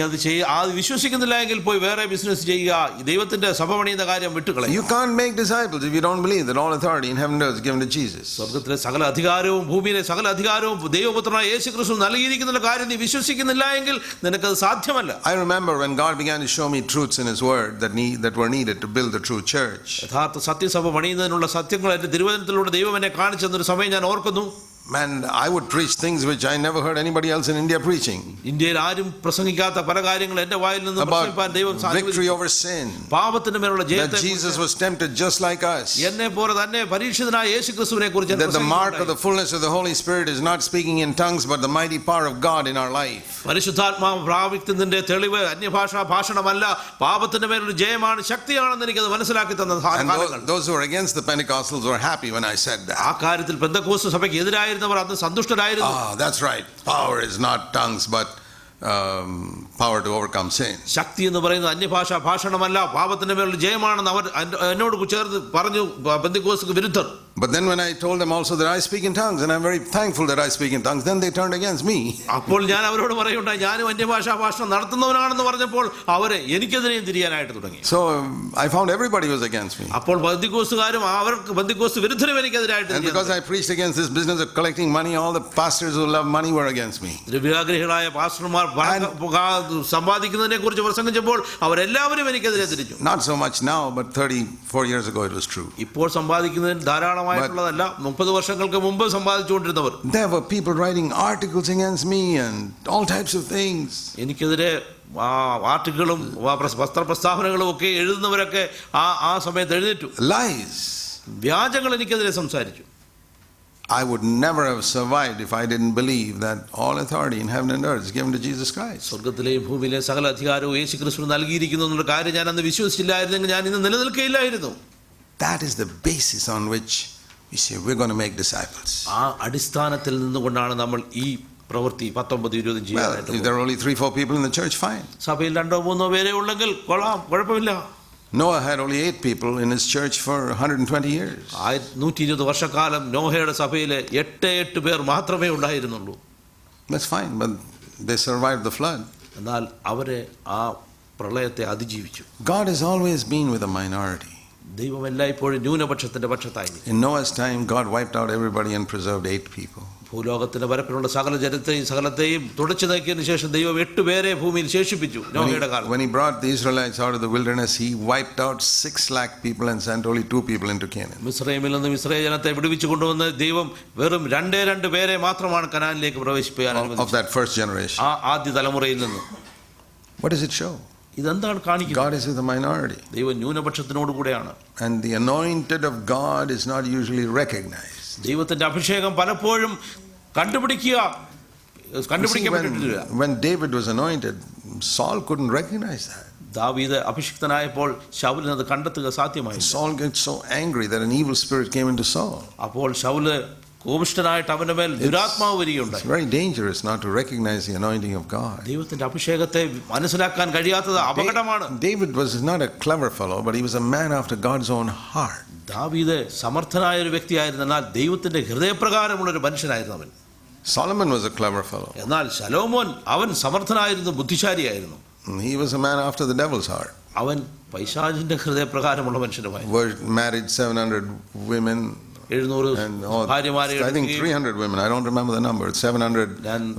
അത് വിശ്വസിക്കുന്നില്ല എങ്കിൽ പോയി വേറെ ബിസിനസ് ചെയ്യുക. ദൈവത്തിന്റെ സഭ പണിയുന്ന കാര്യം വിട്ടുകളയുക. You can't make disciples if you don't believe that all authority in heaven and earth is given to Jesus. സ്വർഗ്ഗത്തിലെ സകല അധികാരവും ഭൂമിയിലെ സകല അധികാരവും ദൈവപുത്രനായ യേശുക്രിസ്തു നൽകിയിരിക്കുന്ന കാര്യം നീ വിശ്വസിക്കുന്നില്ല എങ്കിൽ നിനക്കത് സാധ്യമല്ല. I remember when God began to show me truths in his word that were needed to build the true church. യഥാർത്ഥ സത്യസഭ പണിയുന്നതിനുള്ള സത്യങ്ങൾ എന്റെ തിരുവചനത്തിലൂടെ ദൈവം എന്നെ കാണിച്ചു തന്നൊരു സമയം ഞാൻ ഓർക്കുന്നു. Man, I would preach things which I never heard anybody else in India preaching. ഇന്ത്യയിൽ ആരും പ്രസംഗിക്കാത്ത പല കാര്യങ്ങൾ എന്റെ വായിൽ നിന്ന് പ്രസംഗിപ്പാൻ ദൈവം Victory over sin. പാപത്തിന്റെ മേലുള്ള That Jayate, Jesus was tempted just like us. എന്നെ പോലെ തന്നെ പരീക്ഷിതനായ യേശുക്രിസ്തുവിനെ കുറിച്ച് That the mark of the fullness of the Holy Spirit is not speaking in tongues but the mighty power of God in our life. പരിശുദ്ധാത്മാവ് പ്രാപിക്കുന്നതിന്റെ തെളിവ് അന്യഭാഷാ ഭാഷണമല്ല, പാപത്തിന്റെ മേലുള്ള ജയമാണ്, ശക്തിയാണെന്ന് എനിക്കത് മനസ്സിലാക്കി തന്ന And കാലങ്ങൾ. those who were against the Pentecostals were happy when I said that. ആ കാര്യത്തിൽ പെന്തക്കോസ്ത് സഭയ്ക്ക് എതിരായിരുന്നവർ അന്ന് സന്തുഷ്ടരായിരുന്നു. That's right. Power is not tongues but power to overcome sin. ശക്തി എന്ന് പറയുന്നത് അന്യഭാഷാ ഭാഷണമല്ല, പാപത്തിന്റെ മേലുള്ള ജയമാണെന്ന് അവർ എന്നോട് ചേർന്ന് പറഞ്ഞു പെന്തക്കോസ്തുക്ക് വിരുദ്ധർ. But then when I told them also that I speak in tongues and I'm very thankful that I speak in tongues, then they turned against me. അപ്പോൾ ഞാൻ അവരോട് പറയുണ്ടായി, ഞാനും അന്യഭാഷാ ഭാഷണം നടത്തുന്നവനാണെന്ന് പറഞ്ഞപ്പോൾ അവരെ എനിക്കെതിരെയും തിരിയാനായിട്ട് തുടങ്ങി. So I found everybody was against me. അപ്പോൾ പെന്തക്കോസ്തുകാരും അവർക്ക് Pentecost വിരുദ്ധരും എനിക്കെതിരായിട്ട്. And because I preached against this business of collecting money, all the pastors who love money were against me. ദ്രവ്യാഗ്രഹികളായ പാസ്റ്റർമാർ സമ്പാദിക്കുന്നതിനെ കുറിച്ച് പ്രസംഗിച്ചപ്പോൾ അവരെല്ലാവരും എനിക്കെതിരെ തിരിച്ചു. Not so much now, but 34 years ago it was true. ഇപ്പോൾ സമ്പാദിക്കുന്നതിന് ധാരാളമായിട്ടുള്ളതല്ല, 30 വർഷങ്ങൾക്ക് മുമ്പ് സമ്പാദിച്ചുകൊണ്ടിരുന്നവർ. There were people writing articles against me and all types of things. എനിക്കെതിരെ ആർട്ടിക്കിളും പത്രപ്രസ്താവനകളും ഒക്കെ എഴുതുന്നവരൊക്കെ ആ സമയത്ത് എഴുന്നേറ്റു. Lies. വ്യാജങ്ങൾ എനിക്കെതിരെ സംസാരിച്ചു. I would never have survived if I didn't believe that all authority in heaven and earth is given to Jesus Christ. സ്വർഗ്ഗത്തിലെയും ഭൂമിയിലെ സകല അധികാരവും യേശുക്രിസ്തു നൽകിയിരിക്കുന്നു എന്നുള്ള കാര്യം ഞാൻ അന്ന് വിശ്വസിച്ചില്ലായിരുന്നെങ്കിൽ ഞാൻ ഇന്ന് നിലനിൽക്കുകയില്ലായിരുന്നു. That is the basis on which we say we're going to make disciples. ആ അടിസ്ഥാനത്തിൽ നിന്നുകൊണ്ടാണ് നമ്മൾ ഈ പ്രവൃത്തി 19-20 ചെയ്യാനായിട്ട്. If there are only 3-4 people in the church, fine. സഭയിൽ 2-3 പേരെ ഉള്ളെങ്കിൽ കൊള്ളാം, കുഴപ്പമില്ല. Noah had only 8 people in his church for 120 years. 120 വർഷക്കാലം നോഹയുടെ സഭയിൽ 8 പേർ മാത്രമേ ഉണ്ടായിരുന്നുള്ളൂ. That's fine, but they survived the flood. എന്നാൽ അവരെ ആ പ്രളയത്തെ അതിജീവിച്ചു. God has always been with a minority. ദൈവം എല്ലായ്പ്പോഴും ന്യൂനപക്ഷത്തിന്റെ പക്ഷത്തായിരുന്നു. In Noah's time, God wiped out everybody and preserved 8 people. ഭൂലോകത്തിന്റെ പരപ്പിലുള്ള സകല സകലത്തെയും തുടച്ചു നീക്കിയതിനു ശേഷം ദൈവം 8 പേരെ ഭൂമിയിൽ ശേഷിപ്പിച്ചു നോഹയുടെ കാലത്ത്. When he brought the Israelites out of the wilderness, he wiped out 6 lakh people and sent only 2 people into Canaan. മിസ്രയീമിൽ നിന്ന് ഇസ്രായേൽ ജനത്തെ വിടുവിച്ചു കൊണ്ടുവന്ന് ദൈവം വെറും 2 പേരെ മാത്രമാണ് കനാനിലേക്ക് പ്രവേശിപ്പിക്കാൻ അനുവദിച്ചത്. Of that first generation. ആ ആദ്യ തലമുറയിൽ നിന്ന്. What does it show? ഇതെന്താണ് കാണിക്കുന്നത്? God is with the minority. ദൈവം ന്യൂനപക്ഷത്തിനോട് കൂടെയാണ്. And the anointed of God is not usually recognized. ദൈവത്തിന്റെ അഭിഷേകം പലപ്പോഴും കണ്ടുപിടിക്കപ്പെട്ടിട്ടില്ല. When David was anointed, Saul couldn't recognize that. ദാവീദ് അഭിഷിക്തനായപ്പോൾ ശൗലിന് അത് കണ്ടെത്തുക സാധ്യമായില്ല. Saul gets so angry that an evil spirit came into Saul. അപ്പോൾ ശൗല് കോപിഷ്ഠനായിട്ട് അവന്റെ മേൽ ദുരാത്മാവ് വരികയുണ്ടായി. It's very dangerous not to recognize the anointing of God. ദൈവത്തിന്റെ അഭിഷേകത്തെ മനസ്സിലാക്കാൻ കഴിയാത്തത് അപകടമാണ്. David was not a clever fellow, but he was a man after God's own heart. ദാവീദ് സമർത്ഥനായ ഒരു വ്യക്തിയായിരുന്നു, എന്നാൽ ദൈവത്തിന്റെ ഹൃദയപ്രകാരമുള്ള ഒരു മനുഷ്യനായിരുന്നു അവൻ. Solomon was a clever fellow. എന്നാൽ ശലോമോൻ അവൻ സമർത്ഥനായിരുന്നു, ബുദ്ധിശാലിയായിരുന്നു. He was a man after the devil's heart. അവൻ പൈശാചിന്റെ ഹൃദയപ്രകാരമുള്ള മനുഷ്യനുമായി. Married 700 women. 700 ഭാര്യമാരെ. I think 300 women. I don't remember the number. 700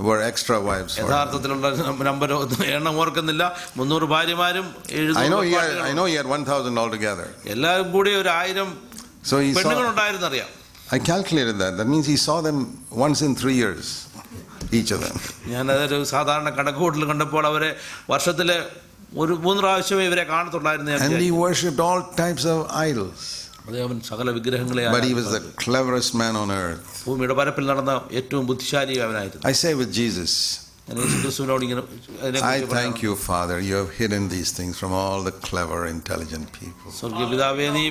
were extra wives. യഥാർത്ഥത്തിലുള്ള നമ്പർ എണ്ണം ഓർക്കുന്നില്ല. 300 ഭാര്യമാരും I know he had 1,000 altogether. എല്ലാം കൂടി 1000 പെണ്ണുങ്ങൾ ഉണ്ടായിരുന്നു അറിയാം. I calculated that. That means he saw them once in 3 years, each of them. ഞാൻ അതൊരു സാധാരണ കണക്കുകൂട്ടൽ കണ്ടപ്പോൾ അവരെ വർഷത്തിലെ 3 പ്രാവശ്യമേ ഇവരെ കാണത്തുള്ളായിരുന്നു. And he worshipped all types of idols. സകല വിഗ്രഹങ്ങളെ. But he was the cleverest man on earth. ഭൂമിയുടെ പരപ്പിൽ നടന്ന ഏറ്റവും ബുദ്ധിശാലി അവനായിരുന്നു. I say with Jesus, I thank you, Father, you have hidden these things from all the clever, intelligent people. സ്വർഗ്ഗപിതാവേ, നീ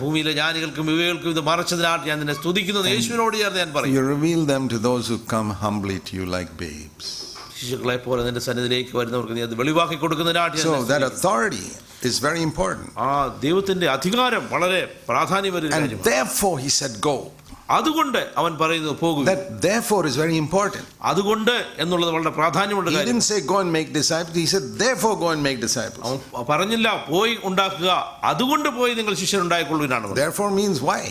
ഭൂമിയിലെ ജ്ഞാനികൾക്കും വിവേകൾക്കും ഇത് മറച്ചതിനായിട്ട് ഞാൻ നിന്നെ സ്തുതിക്കുന്നു. യേശുവിനോട് ചേർന്ന് ഞാൻ പറയും. You reveal them to those who come humbly to you like babes. ശിശുക്കളെ പോലെ നിന്റെ സന്നിധിയിലേക്ക് വരുന്നവർക്ക് നീ അത് വെളിവാക്കി കൊടുക്കുന്നതിനായിട്ട്. So that authority is very important. ആ ദൈവത്തിന്റെ അധികാരം വളരെ പ്രാധാന്യമേറിയ കാര്യമാണ്. And therefore he said go. അതുകൊണ്ട് അവൻ പറയുന്നു പോകുക. That therefore is very important. അതുകൊണ്ട് എന്നുള്ളത് വളരെ പ്രാധാന്യമുള്ള കാര്യം. He didn't say go and make disciples. He said therefore go and make disciples. അവൻ പറഞ്ഞില്ല പോയി ഉണ്ടാക്കുക, അതുകൊണ്ട് പോയി നിങ്ങൾ ശിഷ്യരുണ്ടായിക്കൊള്ളുവിനാണ്. Therefore means why?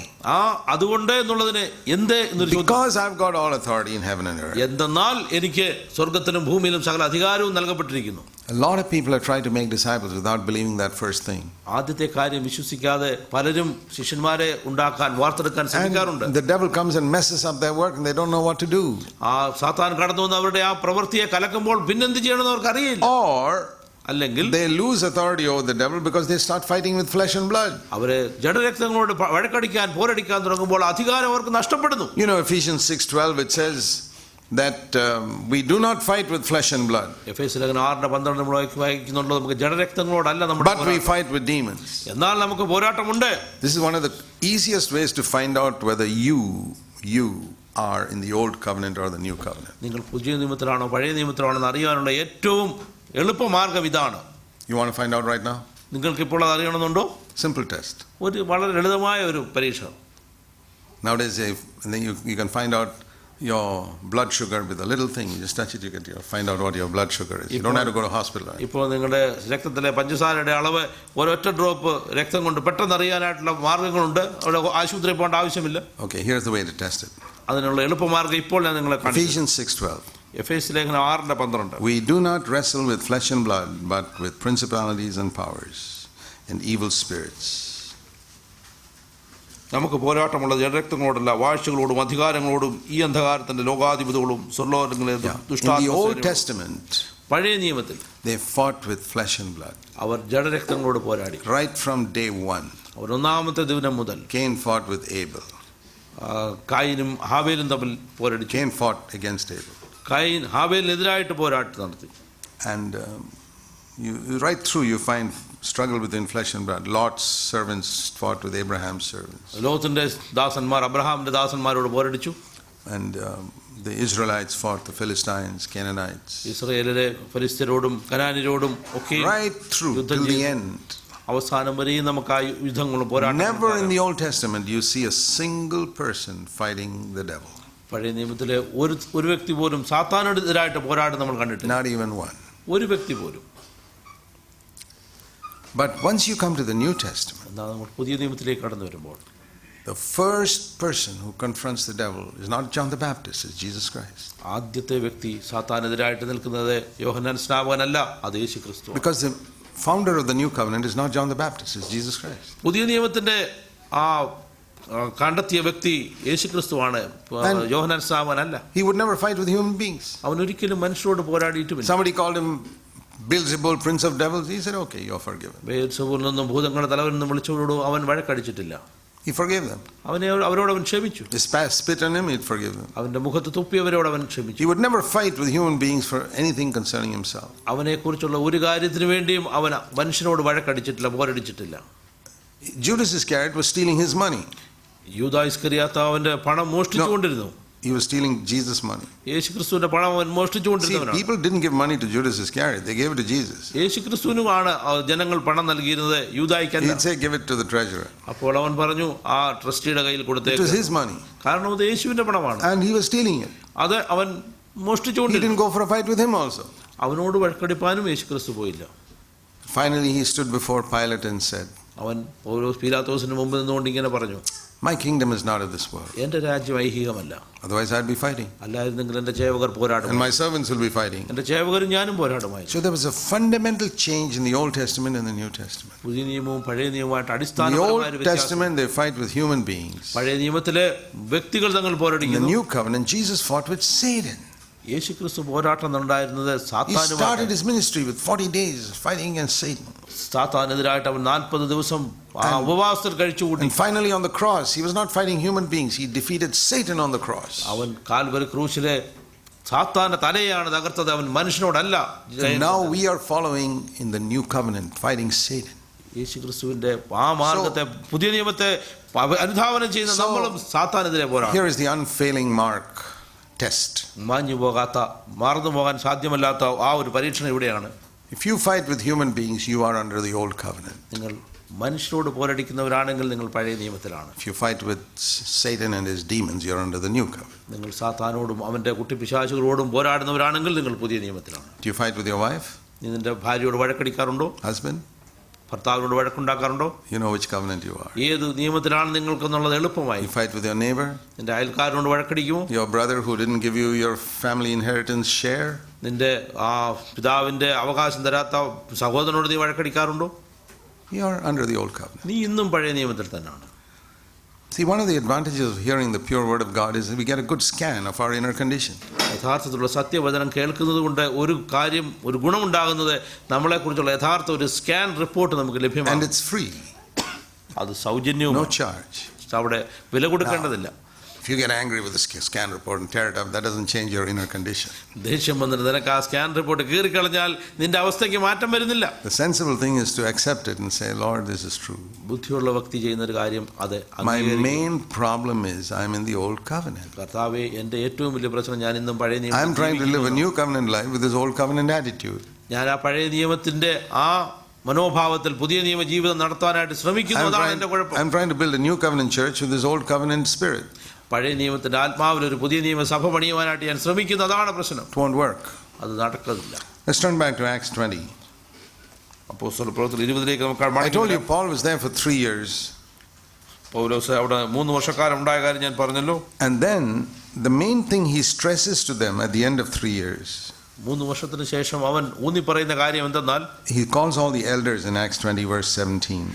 അതുകൊണ്ട് എന്നുള്ളതിന് എന്ത് എന്നൊരു ചോദ്യം. Because I've got all authority in heaven and earth. എന്തെന്നാൽ എനിക്ക് സ്വർഗ്ഗത്തിലും ഭൂമിയിലും സകല അധികാരവും നൽകപ്പെട്ടിരിക്കുന്നു. A lot of people have tried to make disciples without believing that first thing. ആദ്യത്തെ കാര്യം വിശ്വസിക്കാതെ പലരും ശിഷ്യന്മാരെ ഉണ്ടാക്കാൻ വാർത്തെടുക്കാൻ ശ്രമിക്കാറുണ്ട്. The devil comes and messes up their work and they don't know what to do. സാത്താൻ കടന്നു വന്ന് അവരുടെ ആ പ്രവൃത്തിയെ കലക്കുമ്പോൾ പിന്നെന്ത് ചെയ്യണമെന്ന് അവർക്ക് അറിയില്ല. Or അല്ലെങ്കിൽ they lose authority over the devil because they start fighting with flesh and blood. അവരെ ജഡരക്തങ്ങളോട് വഴക്കടിക്കാൻ പോരടിക്കാൻ തുടങ്ങുമ്പോൾ അധികാരം അവർക്ക് നഷ്ടപ്പെടുന്നു. You know, Ephesians 6:12 it says that we do not fight with flesh and blood. എഫേസ്യർ 6:12 വായിക്കുന്നുണ്ട്, നമുക്ക് ജഡരക്തങ്ങളോടല്ല നമ്മുടെ but we fight with demons. എന്നാൽ നമുക്ക് പോരാട്ടമുണ്ട്. This is one of the easiest ways to find out whether you are in the old covenant or the new covenant. നിങ്ങൾ പുതിയ നിയമത്തിലാണോ പഴയ നിയമത്തിലാണോ എന്ന് അറിയാനുള്ള ഏറ്റവും എളുപ്പമാർഗ്ഗം ഇതാണ്. You want to find out right now? നിങ്ങൾക്ക് ഇപ്പോൾ അത് അറിയണമെന്നുണ്ടോ? Simple test. ഒരു വളരെ ലളിതമായ ഒരു പരീക്ഷ. Nowadays you can find out your blood sugar with a little thing. You just touch it, you find out what your blood sugar is. You don't have to go to hospital. ഇപ്പോൾ നിങ്ങളുടെ രക്തത്തിലെ പഞ്ചസാരയുടെ അളവ് ഒരൊറ്റ drop രക്തം കൊണ്ട് പെട്ടെന്ന് അറിയാനായിട്ടുള്ള മാർഗ്ഗങ്ങളുണ്ട്. അവിടെ ആശുപത്രിയിൽ പോകേണ്ട ആവശ്യമില്ല. Okay, here's the way to test it. അതിനുള്ള എളുപ്പമാർഗ്ഗം ഇപ്പോൾ ഞാൻ നിങ്ങളെ കാണിച്ചു. Ephesians 6:12. എഫേസ്യ ലേഖനം 6:12. We do not wrestle with flesh and blood, but with principalities and powers and evil spirits. നമുക്ക് പോരാട്ടമുള്ളത് ജഡരക്തങ്ങളോടല്ല, വാഴ്ചകളോടും അധികാരങ്ങളോടും ഈ അന്ധകാരത്തിന്റെ ലോകാധിപതികളും സ്വർലോകങ്ങളിലെ ദുഷ്ടാത്മാക്കളോടും. In the Old Testament, പഴയ നിയമത്തിൽ they fought with flesh and blood. അവർ ജഡരക്തങ്ങളോട് പോരാടി. Right from day 1. അവർ ഒന്നാമത്തെ ദിനം മുതൽ. Cain fought with Abel. കായിനും ഹാബേലും തമ്മിൽ പോരാടി. Cain fought against Abel. കായിൻ ഹാബേലിനെതിരായിട്ട് പോരാട്ടം നടത്തി. And you right through you find struggle within flesh and blood. Lot's servants fought with Abraham's servants. ലോത്തിന്റെ ദാസന്മാർ അബ്രഹാമിന്റെ ദാസന്മാരോട് പോരടിച്ചു. And the Israelites fought the Philistines, Canaanites. ഇസ്രായേലിലെ ഫെലിസ്ത്യരോടും കനാന്യരോടും ഒക്കെ right through till the end. അവസാനം വരെയും നമുക്ക് ആ യുദ്ധങ്ങളും പോരാട്ടം. Never in the Old Testament you see a single person fighting the devil. പഴയ നിയമത്തിലെ ഒരു വ്യക്തി പോലും സാത്താനെതിരായിട്ട് പോരാട്ടം നമ്മൾ കണ്ടിട്ടില്ല. Not even one. ഒരു വ്യക്തി പോലും. But once you come to the New Testament, എന്നാൽ നമ്മൾ പുതിയ നിയമത്തിലേക്ക് കടന്നു വരുമ്പോൾ the first person who confronts the devil is not John the Baptist, it's Jesus Christ. ആദ്യത്തെ വ്യക്തി സാത്താനെതിരായിട്ട് നിൽക്കുന്നത് യോഹന്നാൻ സ്നാപകനല്ല, അത് യേശു ക്രിസ്തു. Because the founder of the new covenant is not John the Baptist, it's Jesus Christ. പുതിയ നിയമത്തിന്റെ ആ കണ്ടെത്തിയ വ്യക്തി യേശു ക്രിസ്തുവാണ്, യോഹന്നാൻ സ്നാപകനല്ല. He would never fight with human beings. അവൻ ഒരിക്കലും മനുഷ്യരോട് പോരാടിയിട്ടുമില്ല. Somebody called him Beelzebul, prince of devils. He said, okay, you're forgiven. ബെയെൽസെബൂൽ നിന്നും ഭൂതങ്ങളുടെ തലവൻ നിന്നും വിളിച്ചവരോട് അവൻ വഴക്കടിച്ചിട്ടില്ല. He forgave them. അവരോട് അവൻ ക്ഷമിച്ചു. They spit on him, he'd forgive them. അവന്റെ മുഖത്ത് തുപ്പിയവരോട് അവൻ ക്ഷമിച്ചു. He would never fight with human beings for anything concerning himself. അവനെക്കുറിച്ചുള്ള ഒരു കാര്യത്തിന് വേണ്ടിയും അവൻ മനുഷ്യനോട് വഴക്കടിച്ചിട്ടില്ല, പോരടിച്ചിട്ടില്ല. Judas Iscariot was stealing his money. യൂദാ ഇസ്കറിയാത്ത അവന്റെ പണം മോഷ്ടിച്ചുകൊണ്ടിരുന്നു. He was stealing Jesus' money. യേശു ക്രിസ്തുവിന്റെ പണം അവൻ See, മോഷ്ടിച്ചുകൊണ്ടിരുന്നവനാണ്. people didn't give money to Judas Iscariot, they gave it to Jesus. യേശു ക്രിസ്തുവിനുമാണ് ജനങ്ങൾ പണം നൽകിയിരുന്നത്, യൂദായിക്കല്ല. He'd say, give it to the treasurer. അപ്പോൾ അവൻ പറഞ്ഞു ആ ട്രസ്റ്റിയുടെ കയ്യിൽ It കൊടുത്തേക്ക്. was his money. കാരണം അത് യേശുവിന്റെ പണമാണ്. And he was stealing it. അത് അവൻ He മോഷ്ടിച്ചുകൊണ്ടിരുന്നു. didn't go for a fight with him also. അവനോട് വഴക്കടിപ്പാനും യേശു ക്രിസ്തു പോയില്ല. Finally, he stood before Pilate and said, അവൻ പീലാത്തോസിന് മുമ്പ് നിന്നുകൊണ്ട് ഇങ്ങനെ പറഞ്ഞു, my kingdom is not of this world. എന്റെ രാജ്യം ഐഹികമല്ല, Otherwise, I'd be fighting. അല്ലായിരുന്നെങ്കിൽ എന്റെ ചേവകർ പോരാടും, And my servants will be fighting. എന്റെ ചേവകരും ഞാനും പോരാടുമായിരുന്നു. So there was a fundamental change in the Old Testament and the New Testament. പുതിയ നിയമവും പഴയ നിയമവുമായിട്ട് In the അടിസ്ഥാനപരമായ Old ഒരു വ്യത്യാസം. Testament, they fight with human beings. പഴയ നിയമത്തിലെ വ്യക്തികൾ തങ്ങൾ In the പോരാടിക്കുന്നു. New Covenant, Jesus fought with Satan. യേശു ക്രിസ്തു പോരാട്ടം ഉണ്ടായിരുന്നത് He started സാത്താനുമായിട്ട്. his ministry with 40 days fighting against Satan. സാത്താനെതിരായിട്ട് അവൻ 40 ദിവസം ഉപവാസത്തിൽ കഴിച്ചുകൂട്ടി. And finally, on the cross, he was not fighting human beings. He defeated Satan on the cross. അവൻ Calvary ക്രൂശിലെ സാത്താന്റെ തലയാണ് തകർത്തത്, അവൻ മനുഷ്യനോടല്ല. And now we are following in the New Covenant, fighting Satan. യേശു ക്രിസ്തുവിന്റെ ആ മാർഗത്തെ, പുതിയ നിയമത്തെ അനുധാവനം ചെയ്യുന്ന നമ്മളും സാത്താനെതിരെ പോരാടും. Here is the unfailing mark test. മാഞ്ഞു പോകാത്ത, മറന്നു പോകാൻ സാധ്യമല്ലാത്ത ആ ഒരു പരീക്ഷണം ഇവിടെയാണ്. If you fight with human beings, you are under the Old Covenant. നിങ്ങൾ മനുഷ്യരോട് പോരടിക്കുന്നവരാണെങ്കിൽ നിങ്ങൾ പഴയ നിയമത്തിലാണ്. If you fight with Satan and his demons, you're under the New Covenant. നിങ്ങൾ സാത്താനോടും അവന്റെ കുട്ടിപ്പിശാചുകളോടും പോരാടുന്നവരാണെങ്കിൽ നിങ്ങൾ പുതിയ നിയമത്തിലാണ്. Do you fight with your wife? നീ നിന്റെ ഭാര്യയോട് വഴക്കടിക്കാറുണ്ടോ? Husband? ഭർത്താവിനോട് വഴക്കുണ്ടാക്കാറുണ്ടോ? You know which covenant you are. ഏത് നിയമത്തിലാണ് നിങ്ങൾക്കെന്നുള്ളത് എളുപ്പമായി. You fight with your neighbor? നിന്റെ അയൽക്കാരനോട് വഴക്കടിക്കുമോ? Your brother who didn't give you your family inheritance share? നിന്റെ ആ പിതാവിന്റെ അവകാശം തരാത്ത സഹോദരനോട് നീ വഴക്കടിക്കാറുണ്ടോ? You are under the Old Covenant. നീ ഇന്നും പഴയ നിയമത്തിൽ തന്നെയാണ്. See, one of the advantages of hearing the pure word of God is that we get a good scan of our inner condition. യഥാർത്ഥത്തിലുള്ള സത്യവചനം കേൾക്കുന്നത് കൊണ്ട് ഒരു ഗുണമുണ്ടാകുന്നത് നമ്മളെക്കുറിച്ചുള്ള യഥാർത്ഥ ഒരു സ്കാൻ റിപ്പോർട്ട് നമുക്ക് And ലഭ്യമാണ്. it's free, അത് സൗജന്യവും, no charge. അവിടെ വില കൊടുക്കേണ്ടതില്ല. If you get angry with the scan report and tear it up, that doesn't change your inner condition. ദേഷ്യം വന്നിട്ട് നിനക്ക് ആ സ്കാൻ റിപ്പോർട്ട് കീറിക്കളഞ്ഞാൽ നിന്റെ അവസ്ഥയ്ക്ക് മാറ്റം വരുന്നില്ല. The sensible thing is to accept it and say, Lord, this is true. ബുദ്ധിയുള്ള വ്യക്തി ചെയ്യുന്ന ഒരു കാര്യം അത് My അംഗീകരിക്കുക. main problem is I'm in the Old Covenant. കർത്താവേ, എന്റെ ഏറ്റവും വലിയ പ്രശ്നം ഞാൻ ഇന്നും പഴയ I'm trying to live a നിയമം, new covenant life with this Old Covenant attitude. ഞാൻ ആ പഴയ നിയമത്തിന്റെ ആ മനോഭാവത്തിൽ പുതിയ നിയമ ജീവിതം നടത്താനായിട്ട് ശ്രമിക്കുന്നു. അതാണ് എന്റെ കുഴപ്പം. I'm trying to build a new covenant church with this Old Covenant spirit. പഴയ നിയമത്തിന്റെ ആത്മാവിൽ ഒരു പുതിയ നിയമസഭ പണിയുവാനായിട്ട് ഞാൻ ശ്രമിക്കുന്നു. അതാണ് പ്രശ്നം. It won't work. അത് നടക്കുന്നില്ല. Let's turn back to Acts 20. അപ്പോസ്തല പ്രവൃത്തി 20 നമുക്ക് I told you മടങ്ങി Paul was there for 3 years. പൗലോസ് അവിടെ 3 വർഷക്കാലം ഉണ്ടായ കാര്യം ഞാൻ പറഞ്ഞല്ലോ. And then the main thing he stresses to them at the end of 3 years. 3 വർഷത്തിന് ശേഷം അവൻ ഊന്നി പറയുന്ന കാര്യം എന്തെന്നാൽ, He calls all the elders in Acts 20 verse 17.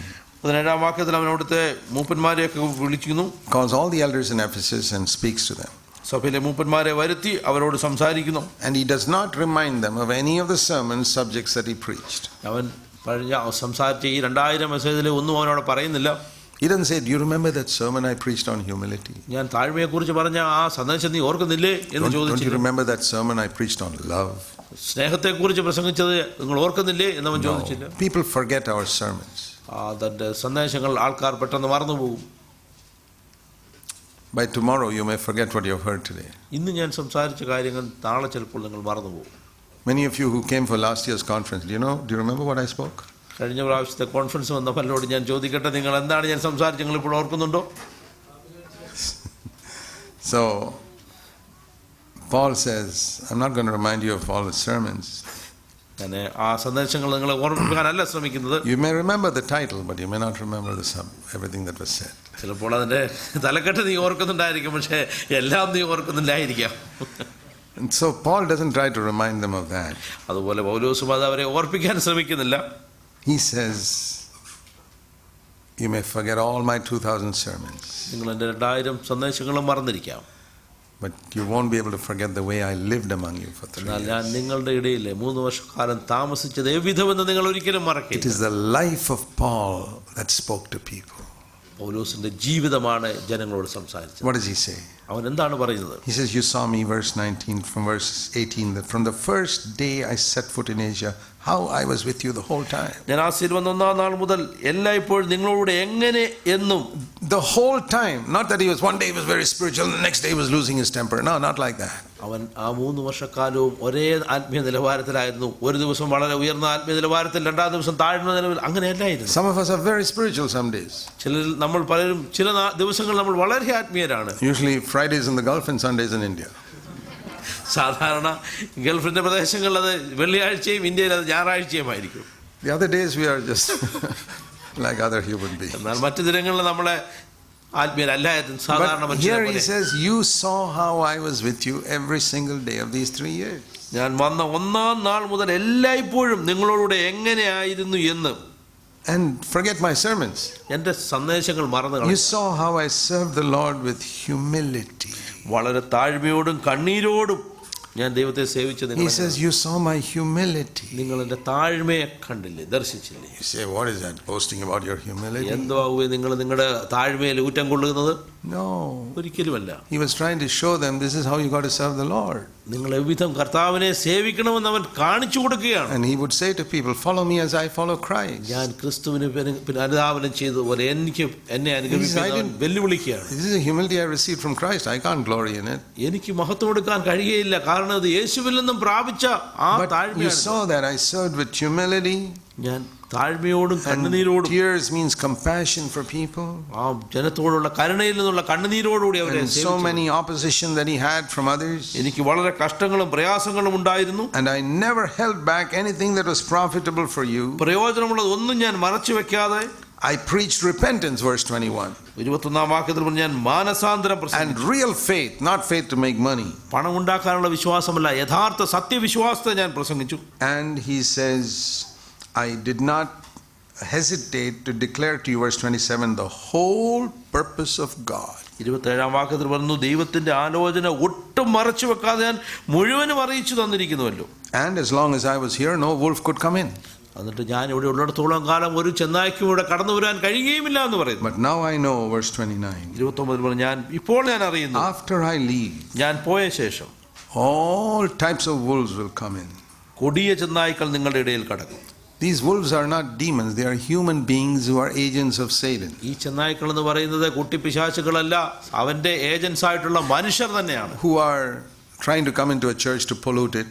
17 വാക്യത്തിൽ അവൻ അവിടുത്തെ മൂപ്പന്മാരെയൊക്കെ വിളിക്കുന്നു. Calls all the elders in Ephesus and speaks to them. സഭയിലെ മൂപ്പന്മാരെ വരുത്തി അവരോട് സംസാരിക്കുന്നു. And he does not remind them of any of the sermon subjects that he preached. അവൻ സംസാരിച്ച ഈ 2000 മെസ്സേജിലെ ഒന്നും അവനോട് പറയുന്നില്ല. He doesn't say, do you remember that sermon I preached on humility? ഞാൻ താഴ്മയെക്കുറിച്ച് പറഞ്ഞ ആ സന്ദേശം നീ ഓർക്കുന്നില്ലേ എന്ന് Don't you ചോദിച്ചു. remember that sermon I preached on love? സ്നേഹത്തെക്കുറിച്ച് പ്രസംഗിച്ചത് നിങ്ങൾ ഓർക്കുന്നില്ലേ എന്നവൻ ചോദിച്ചില്ല. People forget our sermons. തന്റെ സന്ദേശങ്ങൾ ആൾക്കാർ പെട്ടെന്ന് മറന്നുപോകും. By tomorrow you may forget what you have heard today. ഇന്ന് ഞാൻ സംസാരിച്ച കാര്യങ്ങൾ നാളെ ചിലപ്പോൾ നിങ്ങൾ മറന്നുപോകും. Many of you who came for last year's conference, do you remember what I spoke? കഴിഞ്ഞ പ്രാവശ്യത്തെ കോൺഫറൻസ് വന്ന പലരോട് ഞാൻ ചോദിക്കട്ടെ, നിങ്ങൾ എന്താണ് ഞാൻ സംസാരിച്ചത് നിങ്ങൾ ഇപ്പോൾ ഓർക്കുന്നുണ്ടോ? So Paul says, I'm not going to remind you of all the sermons. ഞാൻ ആ സന്ദേശങ്ങൾ നിങ്ങളെ ഓർമ്മിപ്പിക്കാനല്ല ശ്രമിക്കുന്നത്. You may remember the title, but you may not remember everything that was said. ചിലപ്പോൾ അതിൻ്റെ തലക്കെട്ട് നീ ഓർക്കുന്നുണ്ടായിരിക്കും, പക്ഷേ എല്ലാം നീ ഓർക്കുന്നില്ലായിരിക്കാം. And so Paul doesn't try to remind them of that. അതുപോലെ പൗലോസും അത് അവരെ ഓർപ്പിക്കാൻ ശ്രമിക്കുന്നില്ല. He says, you may forget all my 2000 sermons, നിങ്ങൾ എൻ്റെ 2000 സന്ദേശങ്ങളും മറന്നിരിക്കാം, but you won't be able to forget the way I lived among you for 3 എന്നാൽ ഞാൻ years. നിങ്ങളുടെ ഇടയിൽ 3 വർഷക്കാലം താമസിച്ചത് എവിധമെന്ന് നിങ്ങൾ ഒരിക്കലും It മറക്കില്ല. is the life of Paul that spoke to people. പൗലോസിന്റെ ജീവിതമാണ് ജനങ്ങളോട് സംസാരിച്ചത്. What does he say? അവൻ എന്താണ് പറയുന്നത്? He says, you saw me, verse 19, from verse 18, that from the first day I set foot in Asia, how I was with you the whole time. ഞാൻ ആസിയിൽ വന്ന 1-ാം നാൾ മുതൽ എല്ലായ്പ്പോഴും നിങ്ങളോട് എങ്ങനെ എന്നും. The whole time. Not that he was one day he was very spiritual and the next day he was losing his temper. No, not like that. അവൻ ആ 3 വർഷക്കാലവും ഒരേ ആത്മീയ നിലവാരത്തിലായിരുന്നു. ഒരു ദിവസം വളരെ ഉയർന്ന ആത്മീയ നിലവാരത്തിൽ, 2-ാം ദിവസം താഴ്ന്ന നിലവിൽ, അങ്ങനെയല്ലായിരുന്നു. Some of us are very spiritual some days. നമ്മൾ പലരും ചില ദിവസങ്ങൾ നമ്മൾ വളരെ ആത്മീയരാണ്. Usually Fridays in the Gulf and Sundays in India. സാധാരണ ഗൾഫിന്റെ പ്രദേശങ്ങളിൽ അത് വെള്ളിയാഴ്ചയും ഇന്ത്യയിൽ അത് ഞായറാഴ്ചയുമായിരിക്കും. The other days we are just like other human beings. എന്നാൽ മറ്റു ദിനങ്ങളിൽ നമ്മളെ ആത്മീയരല്ലായിരുന്നു, സാധാരണ But here he മനുഷ്യരെ. says, you saw how I was with you every single day of these 3 years. ഞാൻ വന്ന 1-ാം നാൾ മുതൽ എല്ലായ്പ്പോഴും നിങ്ങളോടുകൂടെ എങ്ങനെയായിരുന്നു എന്ന്. And forget my sermons. എൻ്റെ സന്ദേശങ്ങൾ മറന്നു You കളഞ്ഞു. saw how I served the Lord with humility. വളരെ താഴ്മയോടും കണ്ണീരോടും ഞാൻ ദൈവത്തെ സേവിച്ചു. He says, you saw my humility. നിങ്ങൾ എൻ്റെ താഴ്മയെ കണ്ടില്ലേ, ദർശിച്ചില്ലേ? You say, what is that? Boasting about your humility? എന്തുവാകുവേ നിങ്ങൾ നിങ്ങളുടെ താഴ്മയിൽ ഊറ്റം കൊള്ളുന്നത്? No. ഒരിക്കലുമല്ല. He was trying to show them this is how you got to serve the Lord. നിങ്ങൾ എവിധം കർത്താവിനെ സേവിക്കണമെന്ന് അവൻ കാണിച്ചു കൊടുക്കുകയാണ്. And he would say to people, follow me as I follow Christ. ഞാൻ ക്രിസ്തുവിന് അനുധാവനം ചെയ്തതുപോലെ എന്നെ അനുഗമിക്കാൻ വെല്ലുവിളിക്കുകയാണ്. This is a humility I received from Christ. I can't glory in it. എനിക്ക് മഹത്വം കൊടുക്കാൻ കഴിയുകയില്ല, കാരണം അത് യേശുവിൽ നിന്നും പ്രാപിച്ച ആ But you താഴ്മയാണ്. saw that I served with humility. ഞാൻ താഴ്മയോടും And കണ്ണുനീരോടും, tears means compassion for people. ആ ജനത്തോടുള്ള കരുണയിൽ നിന്നുള്ള കണ്ണുനീരോടുകൂടി അവരെ And so സേവിച്ചു. many opposition that he had from others. എനിക്ക് വളരെ കഷ്ടങ്ങളും പ്രയാസങ്ങളും ഉണ്ടായിരുന്നു. And I never held back anything that was profitable for you. പ്രയോജനമുള്ളത് ഒന്നും ഞാൻ മറച്ചു വെക്കാതെ I preached repentance, verse 21. 21-ാം വാക്യത്തിൽ പറഞ്ഞു, ഞാൻ മാനസാന്തരം And പ്രസംഗിച്ചു. real faith, not faith to make money. പണം ഉണ്ടാക്കാനുള്ള വിശ്വാസമല്ല, യഥാർത്ഥ സത്യവിശ്വാസത്തെ ഞാൻ പ്രസംഗിച്ചു. And he says, I did not hesitate to declare to you, verse 27, the whole purpose of God. 27-ാം വാക്യത്തിൽ പറഞ്ഞു, ദൈവത്തിന്റെ ആലോചന ഒട്ടും മറച്ചു വെക്കാതെ ഞാൻ മുഴുവനും അറിയിച്ചു തന്നിരിക്കുന്നുവല്ലോ. And as long as I was here, no wolf could come in. എന്നിട്ട് ഞാൻ ഇവിടെ ഉള്ളിടത്തോളം കാലം ഒരു ചെന്നായ്ക്കും ഇവിടെ കടന്നു വരാൻ കഴിയുകയുമില്ല എന്ന് പറയുന്നു. But now I know, verse 29, 29 പറഞ്ഞു, ഇപ്പോൾ ഞാൻ അറിയുന്നു, after I leave, ഞാൻ പോയ ശേഷം all types of wolves will come in. കൊടിയ ചെന്നായ്ക്കൾ നിങ്ങളുടെ ഇടയിൽ കടക്കും. These wolves are not demons, they are human beings who are agents of Satan. ഈ ചെന്നായ്ക്കൾ എന്ന് പറയുന്നത് കുട്ടിപ്പിശാചുകളല്ല, അവന്റെ ഏജൻസ് ആയിട്ടുള്ള മനുഷ്യർ തന്നെയാണ്. Who are trying to come into a church to pollute it.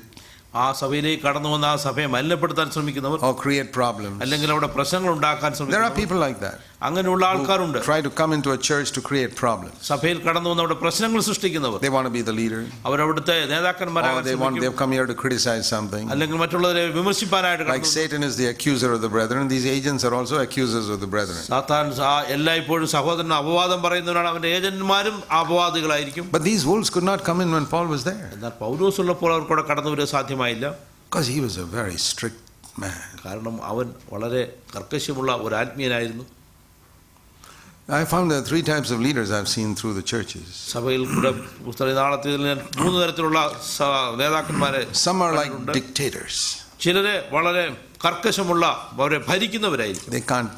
ആ സഭയിലേക്ക് കടന്നു വന്ന ആ സഭയെ മലിനപ്പെടുത്താൻ ശ്രമിക്കുന്നവർ, Or create problems. അല്ലെങ്കിൽ അവിടെ പ്രശ്നങ്ങൾ ഉണ്ടാക്കാൻ There are ശ്രമിക്കുന്നവർ, people like that. അങ്ങനെയുള്ള ആൾക്കാരുണ്ട്. Try to come into a church to create problems. സഭയിൽ കടന്നു വന്ന് അവിടെ പ്രശ്നങ്ങൾ സൃഷ്ടിക്കുന്നവർ, They want to be the leader. അവരവിടുത്തെ Or നേതാക്കന്മാരാകാൻ they've ശ്രമിക്കും, come here to criticize something. അല്ലെങ്കിൽ മറ്റുള്ളവരെ വിമർശിപ്പാനായിട്ട് Like കടന്നു. Satan is the accuser of the brethren, these agents are also accusers of the brethren. സാത്താൻ എല്ലായ്പ്പോഴും സഹോദരന് അപവാദം പറയുന്നവരാണ്, അവന്റെ ഏജന്റുമാരും അപവാദികളായിരിക്കും. But these wolves could not come in when Paul was there. എന്നാൽ പൗലോസ് ഉള്ളപ്പോൾ അവർക്കൂടെ കടന്നു വരാൻ സാധ്യമായില്ല. Because he was a very strict man. കാരണം അവൻ വളരെ കർക്കശമുള്ള ഒരു ആത്മീയനായിരുന്നു. I found there are 3 types of leaders I've seen through the churches. സഭയിൽ കൂടെ നാളത്തിൽ ഞാൻ 3 തരത്തിലുള്ള നേതാക്കന്മാരെ. Some are like dictators. ചിലരെ വളരെ കർക്കശമുള്ള, അവരെ ഭരിക്കുന്നവരായിരിക്കും. They can't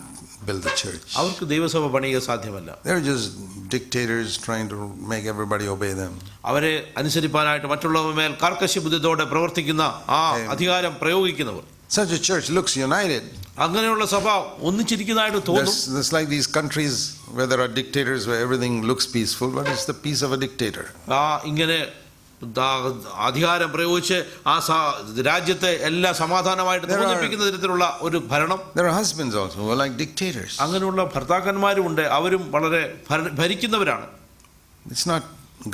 build the church. അവർക്ക് ദൈവസഭ പണിയുക സാധ്യമല്ല. They're just dictators trying to make everybody obey them. അവരെ അനുസരിപ്പാനായിട്ട് മറ്റുള്ളവരുടെ മേൽ കർക്കശ ബുദ്ധിയോടെ പ്രവർത്തിക്കുന്ന ആ അധികാരം പ്രയോഗിക്കുന്നവർ. Such a church looks united. അങ്ങനെയുള്ള സഭ ഒന്നിച്ചിരിക്കുന്നതായിട്ട് തോന്നും. There's like these countries where there are dictators where everything looks peaceful, but it's the peace of a dictator. ഇങ്ങനെ അധികാരം പ്രയോഗിച്ച് ആ രാജ്യത്തെ എല്ലാം സമാധാനമായിട്ട് തോന്നിപ്പിക്കുന്ന തരത്തിലുള്ള ഒരു ഭരണം. There are husbands also who are like dictators. അങ്ങനെയുള്ള ഭർത്താക്കന്മാരും ഉണ്ട്, അവരും വളരെ ഭരിക്കുന്നവരാണ്. It's not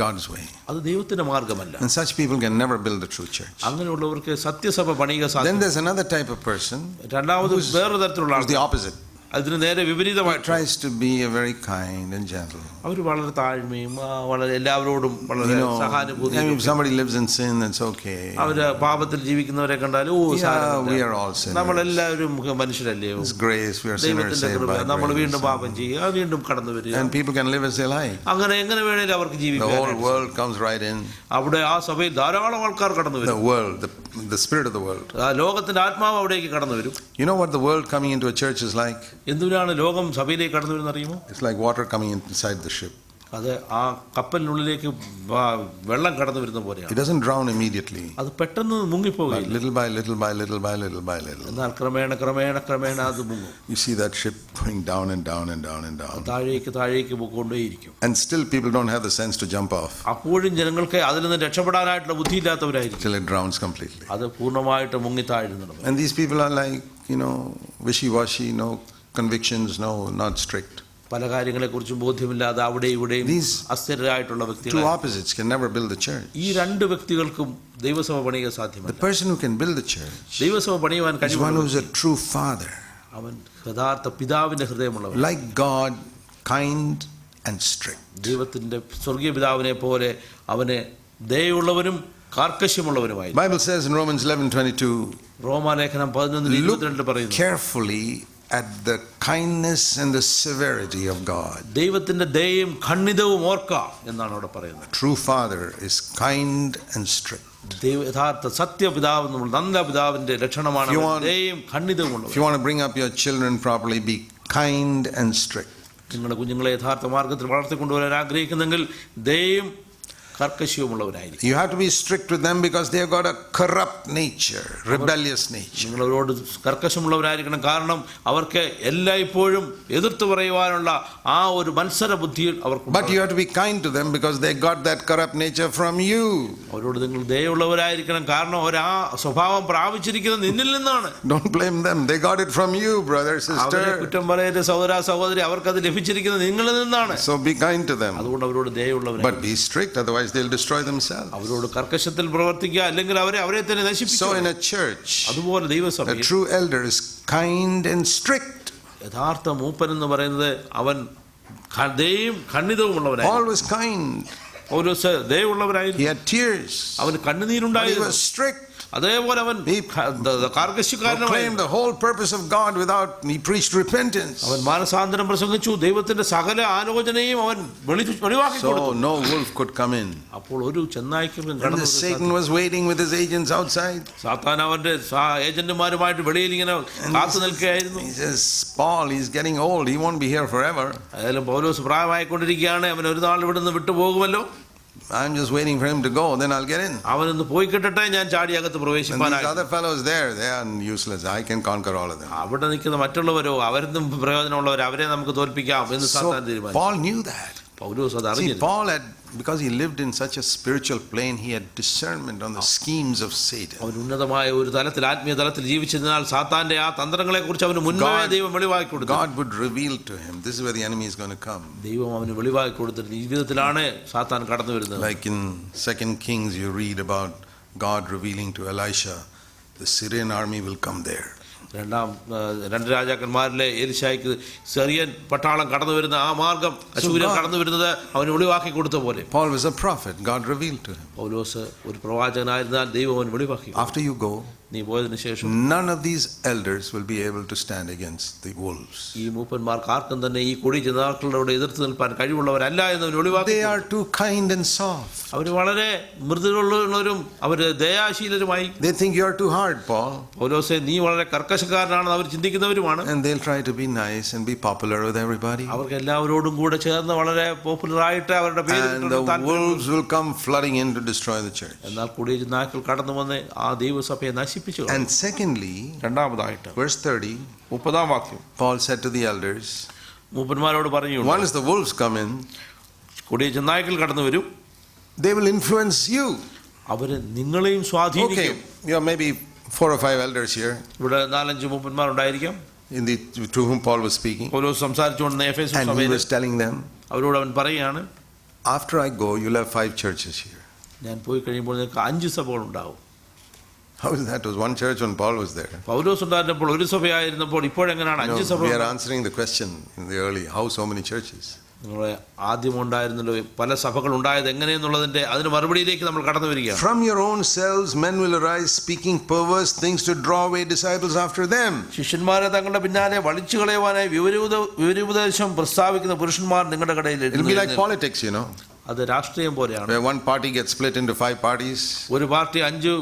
God's way. അത് ദൈവത്തിന്റെ മാർഗമല്ല. And such people can never build a true church. അങ്ങനെയുള്ളവർക്ക് സത്യസഭ പണിയുക സാധ്യമല്ല. Then there's another type of person രണ്ടാമത് വേറൊരു തരത്തിലുള്ള who's the opposite. അതിന് നേരെ വിപരീതമായിട്ട് Tries to be a very kind and gentle. അവർ വളരെ താഴ്മയും വളരെ എല്ലാവരോടും വളരെ I mean, സഹാനുഭൂതിയും. if somebody lives in sin, it's okay. അവര് പാപത്തിൽ ജീവിക്കുന്നവരെ കണ്ടാൽ We are all sinners. നമ്മളെല്ലാവരും മനുഷ്യരല്ലേ, It's grace. We are sinners ദൈവത്തിന്റെ saved കൃപ, by നമ്മൾ grace. വീണ്ടും പാപം ചെയ്യുക, വീണ്ടും കടന്നു വരിക. And people can live as they like. അങ്ങനെ എങ്ങനെ വേണേലും അവർക്ക് The whole ജീവിക്കാം. world comes right in. അവിടെ ആ സഭയിൽ ധാരാളം ആൾക്കാർ കടന്നു The വരും. world, the spirit of the world. ആ ലോകത്തിന്റെ ആത്മാവ് അവിടേക്ക് കടന്നു വരും. You know what the world coming into a church is like? എന്തിനാണ് ലോകം സഭയിലേക്ക് കടന്നു വരുന്നത് അറിയുമോ? It's like water coming inside the ship. അത് ആ കപ്പലിനുള്ളിലേക്ക് വെള്ളം കടന്നു വരുന്ന പോലെയാണ്. It doesn't drown immediately. അത് പെട്ടെന്ന് മുങ്ങിപ്പോകുകയില്ല. Little by little by little by little by little. എന്നാൽ ക്രമേണ ക്രമേണ ക്രമേണ അത് മുങ്ങും. You see that ship going down and down and down and down. താഴേക്ക് താഴേക്ക് പോയിക്കൊണ്ടേയിരിക്കും. And still people don't have the sense to jump off അപ്പോഴും ജനങ്ങൾക്ക് അതിൽ നിന്ന് രക്ഷപ്പെടാനായിട്ടുള്ള ബുദ്ധിയില്ലാത്തവരായിരിക്കും. till it drowns completely. അത് പൂർണ്ണമായിട്ട് മുങ്ങി താഴുന്നു. And these people are like, wishy-washy, no convictions, no, not strict. പല കാര്യങ്ങളെക്കുറിച്ചും ബോധ്യമില്ലാതെ അവിടെ ഇവിടെയും അസ്ഥിരരായിട്ടുള്ള Two വ്യക്തികൾ. opposites can never build the church. ഈ രണ്ട് വ്യക്തികൾക്കും ദൈവസഭ പണിയുക സാധ്യമല്ല. The person who can build the church ദൈവസഭ പണിയുവാൻ is one who is a true father. അവൻ യഥാർത്ഥ പിതാവിന്റെ ഹൃദയമുള്ളവൻ. Like God, kind and strict. ദൈവത്തിന്റെ സ്വർഗീയ പിതാവിനെ പോലെ അവനെ ദയയുള്ളവനും കാർക്കശ്യമുള്ളവനുമായി. Bible says in Romans 11:22, റോമാലേഖനം 11:22 പറയുന്നു, carefully at the kindness and the severity of God. ദൈവത്തിന്റെ ദയയും ഖണ്ഡിതവും ഓർക്ക എന്നാണ് അവിടെ പറയുന്നത്. True father is kind and strict. യഥാർത്ഥ സത്യപിതാവ് നല്ല പിതാവിന്റെ ലക്ഷണമാണ് ദയയും ഖണ്ഡിതവും ഉള്ളത്. If you want to bring up your children properly, be kind and strict. നിങ്ങളുടെ കുഞ്ഞുങ്ങളെ യഥാർത്ഥ മാർഗത്തിൽ വളർത്തിക്കൊണ്ടുവരാൻ ആഗ്രഹിക്കുന്നെങ്കിൽ ദയയും കർക്കശ്യവുമുള്ളവരായിരിക്കും. You have to be strict with them because they have got a corrupt nature, rebellious nature. നിങ്ങളവരോട് കർക്കശമുള്ളവരായിരിക്കണം, കാരണം അവർക്ക് എല്ലായ്പ്പോഴും എതിർത്ത് പറയുവാനുള്ള ആ ഒരു മത്സര ബുദ്ധി അവർക്ക്. But you have to be kind to them because they got that corrupt nature from you. അവരോട് നിങ്ങൾ ദയയുള്ളവരായിരിക്കണം, കാരണം അവർ ആ സ്വഭാവം പ്രാപിച്ചിരിക്കുന്നത് നിന്നിൽ നിന്നാണ്. Don't blame them, they got it from you, brother, sister. കുറ്റം പറയരുത് സഹോദര സഹോദരി, അവർക്കത് ലഭിച്ചിരിക്കുന്നത് നിങ്ങളിൽ നിന്നാണ്. So be kind to them. അതുകൊണ്ട് അവരോട് ദയയുള്ളവരായിരിക്കണം. But be strict, otherwise they'll destroy themselves. അവരോട് കർക്കശത്തിൽ പ്രവർത്തിക്കുക, അല്ലെങ്കിൽ അവരെ തന്നെ നശിപ്പിക്കും. So in a church, അതുപോലെ ദൈവസഭയിൽ a true elder is kind and strict. യഥാർത്ഥ മൂപ്പൻ എന്ന് പറയുന്നത് അവൻ ദയയും ഖണ്ഡിതവും ഉള്ളവനായി. Always kind. Paulose ദയയുള്ളവനായിരുന്നു. He had tears. അവന് കണ്ണുനീരുണ്ടായിരുന്നു. He was strict. അതേപോലെ അവൻ proclaimed the whole purpose of God he preached repentance. അവൻ മാനസാന്തരം പ്രസംഗിച്ചു, ദൈവത്തിന്റെ സകല ആലോചനയും അവൻ വെളിവാക്കി കൊടുത്തു. So no wolf could come in. അപ്പോൾ ഒരു ചെന്നായ്ക്കും And Satan was waiting with his agents outside. സാത്താൻ അവന്റെ ഏജന്റുമാരുമായിട്ട് വെളിയിൽ ഇങ്ങനെ കാത്തു നിൽക്കുകയായിരുന്നു. He says, Paul, he's getting old, he won't be here forever. ഏതായാലും പൗലോസ് പ്രായമായിക്കൊണ്ടിരിക്കുകയാണ്, അവൻ ഒരു നാൾ ഇവിടുന്ന് വിട്ടുപോകുമല്ലോ. I'm just waiting for him to go, then I'll get in. അവനൊന്ന് പോയി കിട്ടട്ടെ, ഞാൻ ചാടി അകത്ത് പ്രവേശിപ്പാനായി. These other fellows there, they are useless. I can conquer all of them. അവിടെ നിൽക്കുന്ന മറ്റുള്ളവരോ അവരൊന്നും പ്രയോജനമുള്ളവർ, അവരെ നമുക്ക് തോൽപ്പിക്കാം എന്ന് സാത്താൻ തീരുമാനിച്ചു. Paul knew that. പൗലോസ് അത് അറിഞ്ഞില്ല. Paul had, because he lived in such a spiritual plane, he had discernment on the schemes of Satan. അവൻ ഉന്നതമായ ഒരു തലത്തിൽ, ആത്മീയ തലത്തിൽ ജീവിച്ചതിനാൽ സാത്താന്റെ ആ തന്ത്രങ്ങളെ കുറിച്ച് അവന് മുൻപേ ദൈവം വെളിവാക്കി കൊടുത്തു. God would reveal to him, this is where the enemy is going to come. ദൈവം അവന് വെളിവാക്കി കൊടുത്തിട്ട് ഈ വിധത്തിലാണ് സാത്താൻ കടന്നു വരുന്നത്. Like in 2 Kings you read about God revealing to Elisha, the Syrian army will come there. രണ്ട് രാജാക്കന്മാരിലെ എലിശായ്ക്ക് സിറിയൻ പട്ടാളം കടന്നു വരുന്ന ആ മാർഗം, അശൂര്യൻ കടന്നു വരുന്നത് അവന് വെളിവാക്കി കൊടുത്ത പോലെ. Paul was a prophet, God revealed to him. പൗലോസ് ഒരു പ്രവാചകനായിരുന്നാൽ ദൈവം അവന് വെളിവാക്കി. After you go, നീ പോയതിനു ശേഷം none of these elders will be able to stand against the wolves. ഈ മൂപ്പന്മാർക്ക് ആർക്കും തന്നെ ഈ കൊടി ചെന്നാക്കളോട് എതിർത്ത് നിൽപ്പാൻ കഴിവുള്ളവരല്ല എന്ന് വെളിവാക്കി. They are too kind and soft. അവർ വളരെ മൃദുലമുള്ളവരും അവർ ദയാശീലരുമായി. They think you are too hard, Paul. പൗലോസേ, നീ വളരെ കർക്കശക്കാരനാണെന്ന് അവർ ചിന്തിക്കുന്നവരുമാണ്. And they'll try to be nice and be popular with everybody. അവർക്ക് എല്ലാവരോടും കൂടെ ചേർന്ന് വളരെ പോപ്പുലർ ആയിട്ട് അവരുടെ പേര്. And the wolves will come flooding in to destroy the church. എന്നാൽ കൊടിയ ചെന്നാക്കൾ കടന്നു വന്ന് ആ ദൈവസഭയെ നശിപ്പിച്ചു. And secondly, രണ്ടാമതായിട്ട് verse 30, 30-ാം വാക്യം, Paul said to the elders, മൂപ്പന്മാരോട് പറഞ്ഞു, once the wolves come in, കൊടിയ ചെന്നായ്ക്കൾ കടന്നു വരും, they will influence you. അവര് നിങ്ങളെയും സ്വാധീനിക്കും. Okay, you have maybe 4 or 5 elders here, ഇവിടെ 4-5 മൂപ്പന്മാരുണ്ടായിരിക്കാം, to whom Paul was speaking, പൗലോസ് സംസാരിച്ചുകൊണ്ട് എഫേസു and he സഭയിൽ was telling them, അവരോട് അവൻ പറയുകയാണ്, after I go, you'll have 5 churches here. ഞാൻ പോയി കഴിയുമ്പോൾ നിങ്ങൾക്ക് 5 സഭകളുണ്ടാവും. How is that? It was one church when Paul was there. പൗലോസ് ഉണ്ടായിരുന്നപ്പോൾ ഒരു സഭയായിരുന്നപ്പോൾ ഇപ്പോഴെങ്ങനെയാണ് 5 സഭ? We are answering the question in the early, how so many churches? നിങ്ങളെ ആദ്യം ഉണ്ടായിരുന്നല്ലോ പല സഭകൾ ഉണ്ടായത് എങ്ങനെയെന്നുള്ളതിന്റെ അതിന് മറുപടിയിലേക്ക് നമ്മൾ കടന്നു വരികയാണ്. From your own selves men will arise speaking perverse things to draw away disciples after them. ശിഷ്യന്മാരെ തങ്ങളുടെ പിന്നാലെ വലിച്ചു കളയുവാനായി വിവരോപദേശം പ്രസ്താവിക്കുന്ന പുരുഷന്മാർ നിങ്ങളുടെ ഇടയിൽ It will be like politics, you know. അത് രാഷ്ട്രീയം പോലെയാണ്. Where one party gets split into 5 parties. ഒരു പാർട്ടി 5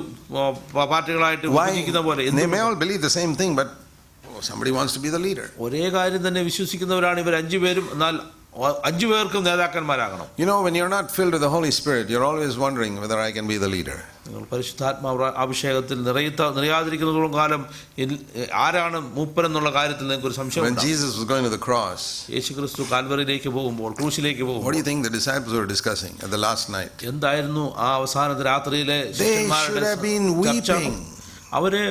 പാർട്ടികളായിട്ട് വിഭജിക്കുന്ന പോലെ. They may all believe the same thing, but somebody wants to be the leader. ഒരേ കാര്യം തന്നെ വിശ്വസിക്കുന്നവരാണ് ഇവർ 5 പേരും. എന്നാൽ 5 പേർക്കും നേതാക്കന്മാരാകണം. You know, when you're not filled with the Holy Spirit, you're always wondering whether I can be the leader. നിങ്ങൾ പരിശുദ്ധാത്മാവ് അഭിഷേകത്തിൽ നിറയാതിരിക്കുന്നതോളം കാലം ആരാണ് മൂപ്പൻ എന്നുള്ള കാര്യത്തിൽ നിങ്ങൾക്ക് ഒരു സംശയം. When Jesus was going to the cross, യേശുക്രിസ്തു കാൽവറിയിലേക്ക് പോകുമ്പോൾ, ക്രൂശിലേക്ക് what do പോകുമ്പോൾ, you think the disciples were discussing at the last night? എന്തായിരുന്നു ആ അവസാനത്തെ രാത്രിയിലെ They should have been weeping. അവര്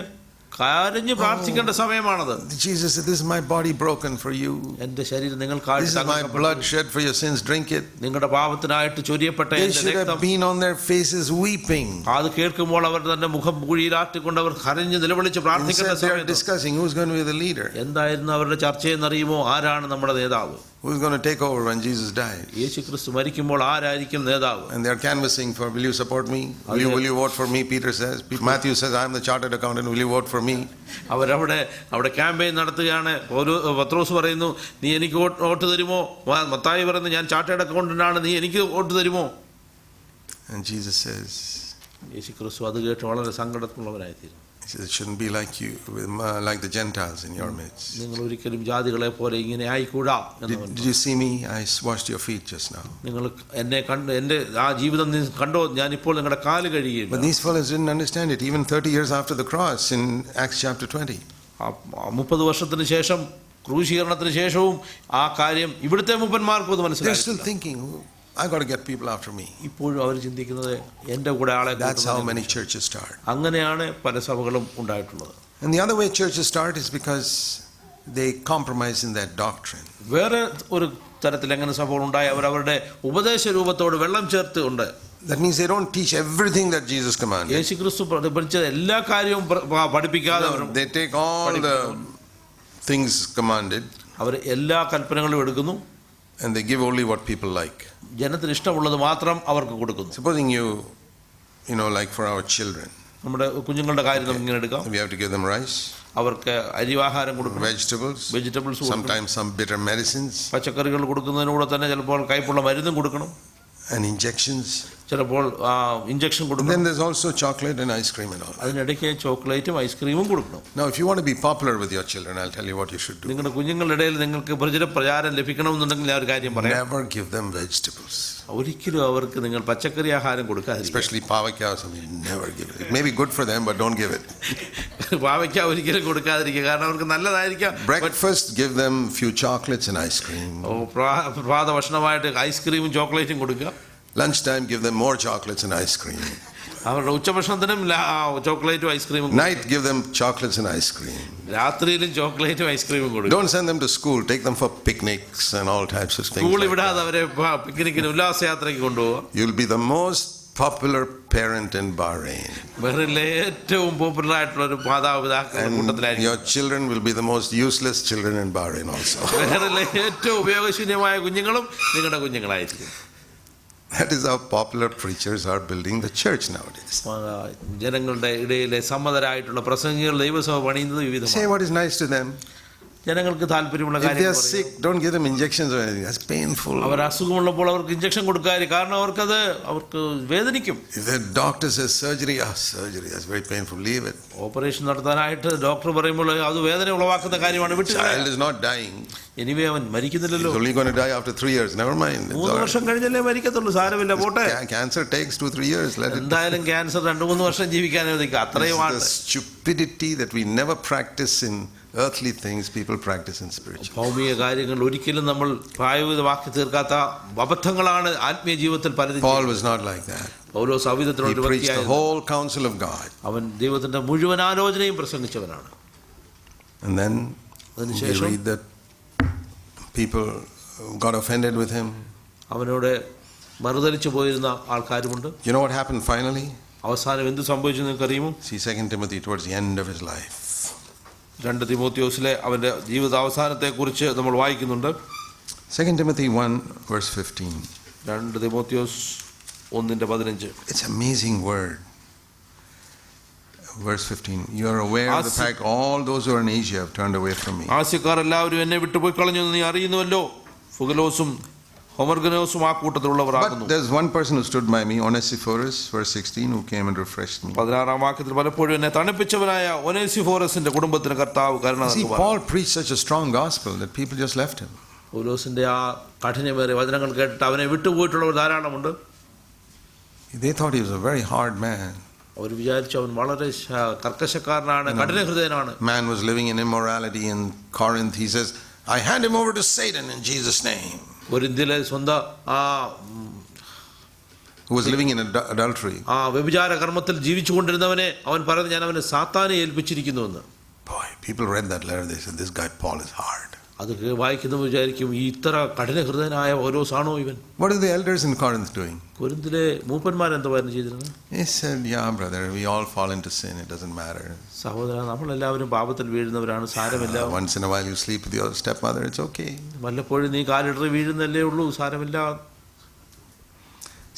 കരഞ്ഞു പ്രാർത്ഥിക്കേണ്ട സമയമാണത്. Jesus said, this is my body broken for you. എന്റെ ശരീരം നിങ്ങൾ This is my blood shed for your sins, drink it. നിങ്ങളുടെ പാപത്തിനായിട്ട് ചൊരിയപ്പെട്ട They എന്റെ should have രക്തം. been on their faces weeping. അത് കേൾക്കുമ്പോൾ അവർ തന്നെ മുഖം കുഴിയിലാട്ടിക്കൊണ്ട് അവർ കരഞ്ഞ് നിലവിളിച്ച് പ്രാർത്ഥിക്കേണ്ട Instead, they are സമയത്ത് discussing who's going to be the leader. എന്തായിരുന്നു അവരുടെ ചർച്ചയെന്നറിയുമോ? ആരാണ് നമ്മുടെ നേതാവ്? Who's going to take over when Jesus dies? യേശുക്രിസ്തു മരിക്കുമ്പോൾ ആരായിരിക്കും നേതാവ്? And they are canvassing for, will you support me? Will you vote for me? Peter says. Matthew says, I am the chartered accountant. Will you vote for me? അവിടെ campaign നടത്തുകയാണ്. പത്രോസ് പറയുന്നു, നീ എനിക്ക് vote തരുമോ? മത്തായി പറയുന്നു, ഞാൻ ചാർട്ടേഡ് അക്കൗണ്ടന്റാണ്, നീ എനിക്ക് വോട്ട് തരുമോ? And Jesus says, യേശുക്രിസ്തു അത് കേട്ട് വളരെ സങ്കടമുള്ളവരായിത്തീരും. He says, it shouldn't be like you, like the Gentiles in your midst. നിങ്ങൾ ഒരിക്കലും ജാതികളെ പോലെ ഇങ്ങനെ ആയിക്കൂടാ. Did you see me? I washed your feet just now. നിങ്ങൾ എന്നെ കണ്ട് എന്റെ ആ ജീവിതം കണ്ടോ? ഞാൻ ഇപ്പോൾ നിങ്ങളുടെ കാല് കഴുകിയില്ല. But these fellows didn't understand it. Even 30 years after the cross in Acts chapter 20. 30 വർഷത്തിന് ശേഷം ക്രൂശീകരണത്തിന് ശേഷവും ആ കാര്യം ഇവിടുത്തെ മൂപ്പന്മാർക്കും അത് മനസ്സിലായി. They're still thinking, I got to get people after me. ഇപ്പോഴും അവർ ചിന്തിക്കുന്നത് എൻ്റെ കൂടെ ആളെ. That's how many churches start. അങ്ങനെയാണ് പല സഭകളും ഉണ്ടായിട്ടുള്ളത്. And the other way churches start is because they compromise in their doctrine. വേറെ ഒരു തരത്തിൽ എങ്ങനെ സഭകൾ ഉണ്ടായി? അവരവരുടെ ഉപദേശ രൂപത്തോട് വെള്ളം ചേർത്ത് ഉണ്ട്. That means they don't teach everything that Jesus commanded. യേശുക്രിസ്തു പഠിപ്പിച്ച എല്ലാ കാര്യവും പഠിപ്പിക്കാതെ They take all the things commanded. അവർ എല്ലാ കൽപ്പനകളും എടുക്കുന്നു. And they give only what people like. ജനത്തിന് ഇഷ്ടമുള്ളത് മാത്രം അവർക്ക് കൊടുക്കുന്നു. Supposing you know, like for our children. നമ്മുടെ കുഞ്ഞുങ്ങളുടെ കാര്യം നമുക്ക് ഇങ്ങനെ എടുക്കാം. We have to give them rice. അവർക്ക് അരിയാഹാരം കൊടുക്കണം. Vegetables. Sometimes some bitter medicines. പച്ചക്കറികൾ കൊടുക്കുന്നതിനൂടെ തന്നെ ചിലപ്പോൾ കയ്പുള്ള മരുന്നും കൊടുക്കണം. And injections. ചിലപ്പോൾ ഇഞ്ചക്ഷൻ കൊടുക്കണം. Then there's also chocolate and ice cream and all. അതിനിടയ്ക്ക് ചോക്ലേറ്റും ഐസ്ക്രീമും കൊടുക്കണം. Now if you want to be popular with your children, I'll tell you what you should do. നിങ്ങളുടെ കുഞ്ഞുങ്ങളുടെ ഇടയിൽ നിങ്ങൾക്ക് പ്രചാരം ലഭിക്കണമെന്നുണ്ടെങ്കിൽ ഞാൻ ഒരു കാര്യം പറയാം. Never give them vegetables. ഒരിക്കലും അവർക്ക് നിങ്ങൾ പച്ചക്കറി ആഹാരം കൊടുക്കാതിരിക്കുക. Especially pavakya or something, never give it. It may be good for them, but don't give it. പാവയ്ക്ക ഒരിക്കലും കൊടുക്കാതിരിക്കുക, കാരണം അവർക്ക് നല്ലതായിരിക്കാം. Breakfast, give them few chocolates and ice cream. പ്രഭാത ഭക്ഷണമായിട്ട് ഐസ്ക്രീമും ചോക്ലേറ്റും കൊടുക്കുക. Lunchtime, give them more chocolates and ice cream. അവരുടെ ഉച്ചഭക്ഷണത്തിനും ചോക്ലേറ്റും ഐസ്ക്രീമും. Night, give them chocolates and ice cream. രാത്രിയിലും ചോക്ലേറ്റും ഐസ്ക്രീമും കൊടുക്കുക. Don't send them to school. Take them for picnics and all types of things. സ്കൂളിൽ വിടാതെ അവരെ പിക്നിക്കിന് ഉല്ലാസയാത്രയ്ക്ക് കൊണ്ടുപോകുക. You'll be the most popular parent in Bahrain. ബഹ്റൈനിലെ ഏറ്റവും പോപ്പുലർ ആയിട്ടുള്ള ഒരു മാതാപിതാക്കളുടെ കൂട്ടത്തിലായിരിക്കും. Your children will be the most useless children in Bahrain also. ബഹ്റൈനിലെ ഏറ്റവും ഉപയോഗശൂന്യമായ കുഞ്ഞുങ്ങളും നിങ്ങളുടെ കുഞ്ഞുങ്ങളായിരിക്കും. That is how popular preachers are building the church nowadays. ജനങ്ങളുടെ ഇടയിലെ സമ്മതരായിട്ടുള്ള പ്രസംഗികൾ ദൈവസഭ പണിയുന്നത് വിവിധമാണ്. Say what is nice to them. ജനങ്ങൾക്ക് താല്പര്യമുള്ള കാര്യം. If they are sick, don't give them injections or anything. That's painful. അവർ അസുഖമുള്ളപ്പോൾ അവർക്ക് ഇഞ്ചക്ഷൻ കൊടുക്കാതിരിക്കും, കാരണം അവർക്ക് വേദനിക്കും. If the doctor says surgery, that's very painful. Leave it. Operation നടത്താനായിട്ട് ഡോക്ടർ പറയുമ്പോൾ അത് വേദന ഉളവാക്കുന്ന കാര്യമാണ്. Child is not dying. Anyway അവൻ മരിക്കുന്നില്ലല്ലോ. He's only going to die after 3 years. Never mind. 3 വർഷം കഴിഞ്ഞല്ലേ മരിക്കത്തുള്ളൂ, സാരമില്ല, പോട്ടെ. Cancer takes 2-3 years. Let it. എന്തായാലും ക്യാൻസർ 2-3 വർഷം ജീവിക്കാൻ അനുവദിക്കുക, അത്രയുമാണ്. The stupidity that we never practice in earthly things, people practice in spiritual. ഭൗമിക കാര്യങ്ങൾ ഒരിക്കലും നമ്മൾ പ്രായോഗികമാക്കി തീർക്കാത്ത അബദ്ധങ്ങളാണ് ആത്മീയ ജീവിതത്തിൽ പലതും. Paul was not like that. Paulose അവിധത്തിലുള്ള He preached the whole counsel of God. അവൻ ദൈവത്തിന്റെ മുഴുവൻ ആലോചനയും പ്രസംഗിച്ചവനാണ്. And then we read that people got offended with him. അവനോട് മറുതലിച്ചു പോയിരുന്ന ആൾക്കാരുമുണ്ട്. You know what happened finally? അവസാനം എന്ത് സംഭവിച്ചു നിങ്ങൾക്കറിയുമോ? See 2 Timothy towards the end of his life. 2 തിമോത്തിയോസിലെ അവന്റെ ജീവിതാവസാനത്തെക്കുറിച്ച് നമ്മൾ വായിക്കുന്നുണ്ട്. 2 Timothy 1 verse 15. 2 Timotheos 1:15. It's amazing word. Verse 15. You are aware of the fact all those who are in Asia have turned away from me. ആസ്യക്കാർ എല്ലാവരും എന്നെ വിട്ടുപോയി കളഞ്ഞു എന്ന് നീ അറിയുന്നുവല്ലോ. ഫുഗലോസും ഹൊമർഗനോസും ആ കൂട്ടത്തിലുള്ളവരാകുന്നു. But there's one person who stood by me, Onesiphorus, verse 16, who came and refreshed me. 16-ാം വാക്യത്തിൽ പലപ്പോഴും എന്നെ തണുപ്പിച്ചവനായ ഒനേസിഫോറസിന്റെ കുടുംബത്തിന് കർത്താവ് കരുണ See, നൽകുവാൻ. Paul preached such a strong gospel that people just left him. പൗലോസിന്റെ ആ കഠിനമേറിയ വചനങ്ങൾ കേട്ടിട്ട് അവനെ വിട്ടുപോയിട്ടുള്ളവർ ധാരാളമുണ്ട്. They thought he was a very hard man. അവർ വിചാരിച്ചു അവൻ വളരെ കർക്കശക്കാരനാണ്, കഠിന ഹൃദയനാണ്. Man was living in immorality in Corinth. He says, I hand him over to Satan in Jesus' name. കൊരിന്തിലെ സ്വന്തം Who was living in adultery. വ്യഭിചാര കർമ്മത്തിൽ ജീവിച്ചുകൊണ്ടിരുന്നവനെ അവൻ പറഞ്ഞു, ഞാൻ അവനെ സാത്താനെ ഏൽപ്പിച്ചിരിക്കുന്നുവെന്ന്. Boy, people read that letter. They said, this guy Paul is hard. അത് വായിക്കുന്നവർ വിചാരിക്കും, ഈ ഇത്ര കഠിന ഹൃദയനായ ഓരോസാണോ ഇവൻ? What are the elders in Corinth doing? കൊരിന്തിലെ മൂപ്പന്മാരെന്തായിരുന്നു ചെയ്തിരുന്നത്? He said, yeah, brother, we all fall into sin. It doesn't matter. സഹോദര, നമ്മളെല്ലാവരും പാപത്തിൽ വീഴുന്നവരാണ്, സാരമില്ല. Once in a while you sleep with your stepmother, it's okay. വല്ലപ്പോഴും നീ കാലിടറി വീഴുന്നല്ലേ ഉള്ളൂ, സാരമില്ല.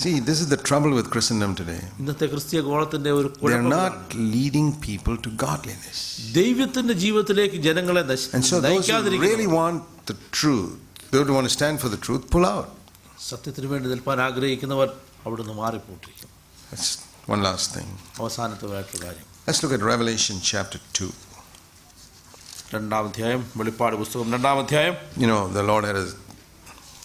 See, this is the trouble with Christendom today. ഇന്നത്തെ ക്രിസ്തീയ ഗോളത്തിന്റെ ഒരു They are not leading people to godliness. ദൈവത്തിന്റെ ജീവിതത്തിലേക്ക് ജനങ്ങളെ And so those who really want the truth, those who want to stand for the truth, pull out. സത്യത്തിന് വേണ്ടി നിൽപ്പാൻ ആഗ്രഹിക്കുന്നവർ അവിടുന്ന് മാറിപ്പോട്ടിരിക്കും. That's one last thing. അവസാനത്തെ കാര്യം. Let's look at Revelation chapter 2. 2-ാം അധ്യായം, വെളിപ്പാട് പുസ്തകം 2-ാം അധ്യായം. You know, the Lord had a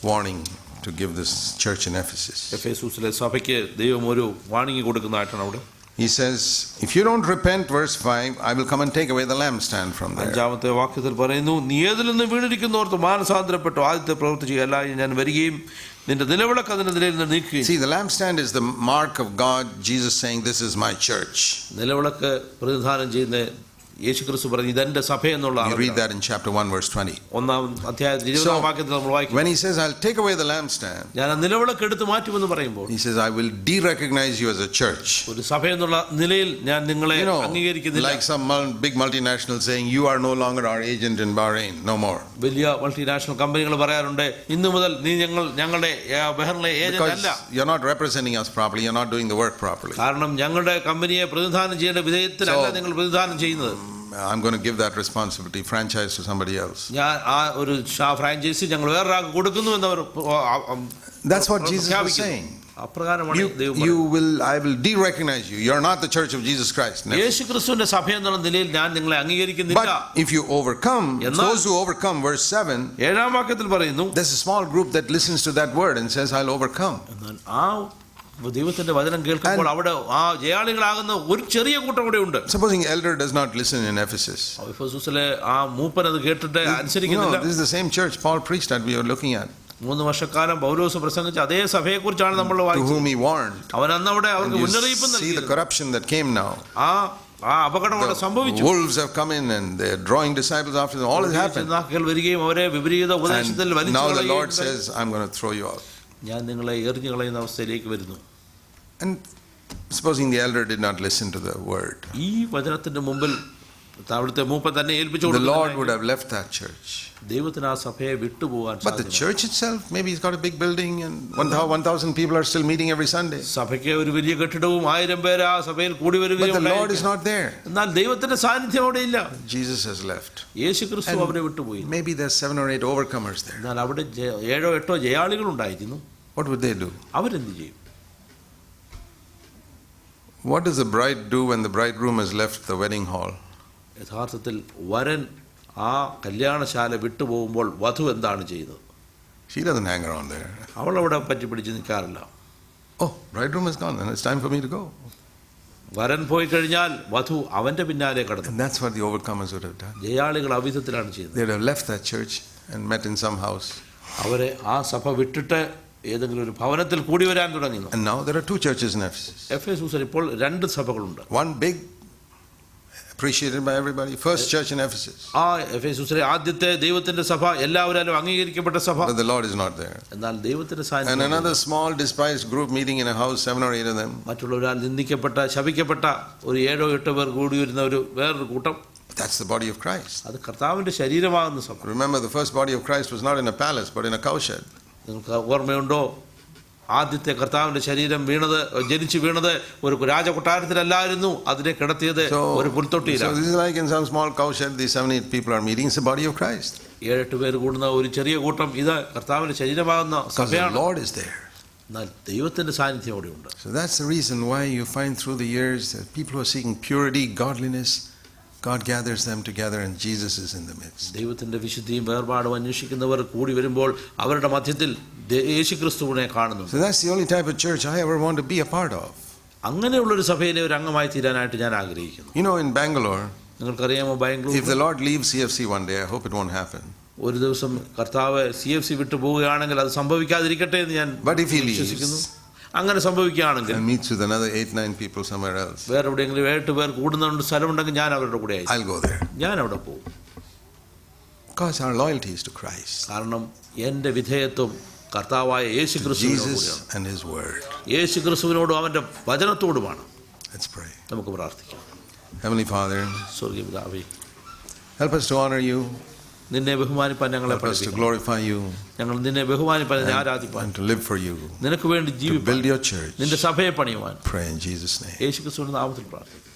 warning to give this church in Ephesus. എഫേസൂസിലെ സഭയ്ക്ക് ദൈവം ഒരു വാണിംഗ് കൊടുക്കുന്നതായിട്ടാണ് അവിടെ. He says, if you don't repent, verse 5, I will come and take away the lampstand from there. 5-ാമത്തെ വാക്യത്തിൽ പറയുന്നു, നീ ഏതിൽ നിന്ന് വീണിരിക്കുന്നോർത്ത് മാനസാന്തരപ്പെട്ടു ആദ്യത്തെ പ്രവൃത്തി ചെയ്യല്ല, ഞാൻ വരികയും നിന്റെ നിലവിളക്ക് അതിന്റെ നിലയിൽ നിന്ന് നീക്കുകയും. See, the lampstand is the mark of God. Jesus saying, this is my church. നിലവിളക്ക് പ്രതിനിധാനം ചെയ്യുന്ന യേശുക്രിസ്തു പറഞ്ഞു, ഇതെന്റെ സഭ എന്നുള്ള. You read that in chapter 1 verse 20. 1-ാം അധ്യായത്തിൽ 20-ാം വാക്യത്തിൽ നമ്മൾ വായിക്കും. When he says, I'll take away the lampstand, ഞാൻ ആ നിലവിളക്ക് എടുത്തു മാറ്റുമെന്ന് പറയുമ്പോൾ, he says, I will de-recognize you as a church. ഒരു സഭ എന്നുള്ള നിലയിൽ ഞാൻ നിങ്ങളെ അംഗീകരിക്കുന്നില്ല. Like some big multinational saying, you are no longer our agent in Bahrain, no more. വലിയ മൾട്ടിനാഷണൽ കമ്പനികൾ പറയാറുണ്ട്, ഇന്നു മുതൽ നീ ഞങ്ങളുടെ ബഹ്റിനിലെ ഏജന്റ് അല്ല. You're not representing us properly, you're not doing the work properly. കാരണം ഞങ്ങളുടെ കമ്പനിയെ പ്രതിനിധാനം ചെയ്യേണ്ട വിധേയത്തിലല്ല നിങ്ങൾ പ്രതിനിധാനം ചെയ്യുന്നത്. I'm going to give that responsibility, franchise to somebody else. ഞാൻ ആ ഒരു ഫ്രാഞ്ചൈസി ഞങ്ങൾ വേറൊരാൾക്ക് കൊടുക്കുന്നു എന്നവർ. That's what Jesus was saying. അപ്രകാരമാണ് ദൈവം. I will de-recognize you. You're not the church of Jesus Christ. യേശുക്രിസ്തുവിന്റെ സഭ എന്നുള്ള നിലയിൽ ഞാൻ നിങ്ങളെ അംഗീകരിക്കുന്നില്ല. But if you overcome, those who overcome, verse 7, 7-ാം വാക്യത്തിൽ പറയുന്നു, there's a small group that listens to that word and says, I'll overcome. എന്നാൽ ആ ദൈവത്തിന്റെ വചനം കേൾക്കുമ്പോൾ അവിടെ ആ ജയാളികളാകുന്ന ഒരു ചെറിയ കൂട്ടം കൂടെ ഉണ്ട്. Supposing elder does not listen in Ephesus. എഫെസൂസിലെ ആ മൂപ്പൻ അത് കേട്ടിട്ട് അനുസരിക്കുന്നില്ല. This is the same church Paul preached that we are looking at. 3 വർഷക്കാലം പൗലോസ് പ്രസംഗിച്ച അതേ സഭയെക്കുറിച്ചാണ് നമ്മൾ To വായിച്ചത്. whom he warned. അവൻ അന്ന് അവിടെ അവർക്ക് മുന്നറിയിപ്പ് നൽകി. See the corruption that came now. ആ അപകടം അവിടെ സംഭവിച്ചു. Wolves have come in and they are drawing disciples after them. All has happened. വരികയും അവരെ വിപരീത ഉപദേശത്തിൽ വലിച്ചു കളയുകയും. Now the Lord കളയുകയും. says, I'm going to throw you out. ഞാൻ നിങ്ങളെ എറിഞ്ഞു കളയുന്ന അവസ്ഥയിലേക്ക് വരുന്നു. And supposing the elder did not listen to the word, ഈ വചനത്തിന്റെ മുമ്പിൽ അവിടുത്തെ മൂപ്പൻ തന്നെ ഏൽപ്പിച്ചു the കൊടുത്തു. Lord would have left that church. ദൈവത്തിന് ആ സഭയെ വിട്ടുപോകാൻ But the church itself, maybe it's got a big building and 1,000 people are still meeting every Sunday. സഭയ്ക്ക് ഒരു വലിയ കെട്ടിടവും 1000 പേര് ആ സഭയിൽ കൂടി But വരികയും the Lord is not there. എന്നാൽ ദൈവത്തിന്റെ സാന്നിധ്യം അവിടെ ഇല്ല. Jesus has left. യേശുക്രിസ്തു അവരെ വിട്ടുപോയി. Maybe there's 7 or 8 overcomers there. എന്നാൽ അവിടെ 7 or 8 ജയാളികൾ ഉണ്ടായിരുന്നു. What would they do? അവരെന്ത് ചെയ്യും? What does the bride do when the bridegroom has left the wedding hall? യഥാർത്ഥത്തിൽ വരൻ ആ കല്യാണശാല വിട്ടുപോകുമ്പോൾ വധു എന്താണ് ചെയ്യുന്നത്? She doesn't hang around there. അവൾ അവിടെ പറ്റി പിടിച്ച് നിൽക്കാറില്ല. Oh, bridegroom is gone, then it's time for me to go. വരൻ പോയി കഴിഞ്ഞാൽ വധു അവന്റെ പിന്നാലെ കടന്നു. And that's what the overcomers would have done. ജയാളികൾ അവിധത്തിലാണ് ചെയ്യുന്നത്. They would have left that church and met in some house. അവരെ ആ സഭ വിട്ടിട്ട് ഏതെങ്കിലും ഒരു ഭവനത്തിൽ കൂടി വരാൻ തുടങ്ങുന്നു. And now there are 2 churches in Ephesus. എഫെസൂസിൽ ഇപ്പോൾ 2 സഭകളുണ്ട്. One big appreciated by everybody. First church in Ephesus. ആ എഫേസുസിലെ ആദ്യത്തെ ദൈവത്തിന്റെ സഭ എല്ലാവരും അംഗീകരിക്കപ്പെട്ട സഭ. But the Lord is not there. എന്നാൽ ദൈവത്തിന്റെ And സാന്നിധ്യം another small despised group meeting in a house, 7 or 8 of them. മറ്റുള്ളവരാൽ നിന്ദിക്കപ്പെട്ട ശപിക്കപ്പെട്ട ഒരു 7 or 8 പേർ കൂടി വരുന്ന ഒരു വേറൊരു കൂട്ടം. That's the body of Christ. അത് കർത്താവിന്റെ ശരീരമാകുന്ന സഭ. Remember, the first body of Christ was not in a palace, but in a cowshed. നിങ്ങൾക്ക് ഓർമ്മയുണ്ടോ, ആദ്യത്തെ കർത്താവിന്റെ ശരീരം ജനിച്ചു വീണത് ഒരു രാജകൊട്ടാരത്തിലല്ലായിരുന്നു, അതിനെ കിടത്തിയത് ഒരു പുൽത്തൊട്ടിയിലാണ്. So this is like in some small cowshed, these 7-8 people are meeting. It's the body of Christ. 7-8 പേർ കൂടുന്ന ഒരു ചെറിയ കൂട്ടം, ഇത് കർത്താവിന്റെ ശരീരമാകുന്ന സഭയാണ്. The Lord is there. എന്നാൽ ദൈവത്തിന്റെ സാന്നിധ്യം അവിടെയുണ്ട്. So that's the reason why you find through the years that people who are seeking purity, godliness, God gathers them together and Jesus is in the midst. ദൈവത്തിന്റെ വിശുദ്ധിയും വേർപാടും അന്വേഷിക്കുന്നവർ കൂടി വരുമ്പോൾ അവരുടെ മധ്യത്തിൽ യേശുക്രിസ്തുവിനെ കാണുന്നു. So that's the only type of church I ever want to be a part of. അങ്ങനെയുള്ളൊരു സഭയിലെ ഒരു അംഗമായി തീരാനായിട്ട് ഞാൻ ആഗ്രഹിക്കുന്നു. You know, in Bangalore, നിങ്ങൾക്കറിയാമോ, Bangalore, if the Lord leaves CFC one day, I hope it won't happen. ഒരു ദിവസം കർത്താവ് CFC വിട്ടു പോവുകയാണെങ്കിൽ അത് സംഭവിക്കാതിരിക്കട്ടെ എന്ന് ഞാൻ വിശ്വസിക്കുന്നു. അങ്ങനെ സംഭവിക്കുകയാണെങ്കിൽ and meets with another 8-9 people somewhere else, വേറെ എവിടെയെങ്കിലും 7 പേർ കൂടുന്നുണ്ട് സ്ഥലമുണ്ടെങ്കിൽ ഞാൻ അവരുടെ കൂടെ I'll go there. ഞാൻ അവിടെ പോകും. Because our loyalty is to Christ, കാരണം എൻ്റെ വിധേയത്വം കർത്താവായ യേശുക്രിസ്തുവിനോട് Jesus and His Word. യേശുക്രിസ്തുവിനോടും അവൻ്റെ വചനത്തോടുമാണ്. Let's pray. നമുക്ക് പ്രാർത്ഥിക്കാം. Heavenly Father, സ്വർഗ്ഗീയ പിതാവേ, help us to honor you, നിന്നെ ബഹുമാനിപ്പാൻ ഞങ്ങളെ help us to പഠിപ്പിക്കണം. glorify you, ഞങ്ങൾ നിന്നെ ബഹുമാനിപ്പാൻ, ആരാധിപ്പാൻ, and to live for you, നിനക്ക് വേണ്ടി to ജീവിപ്പാൻ, build your church. നിന്റെ സഭയെ പണിയുവാൻ Pray in Jesus' name. യേശുക്രിസ്തുവിന്റെ നാമത്തിൽ പ്രാർത്ഥിക്കുന്നു.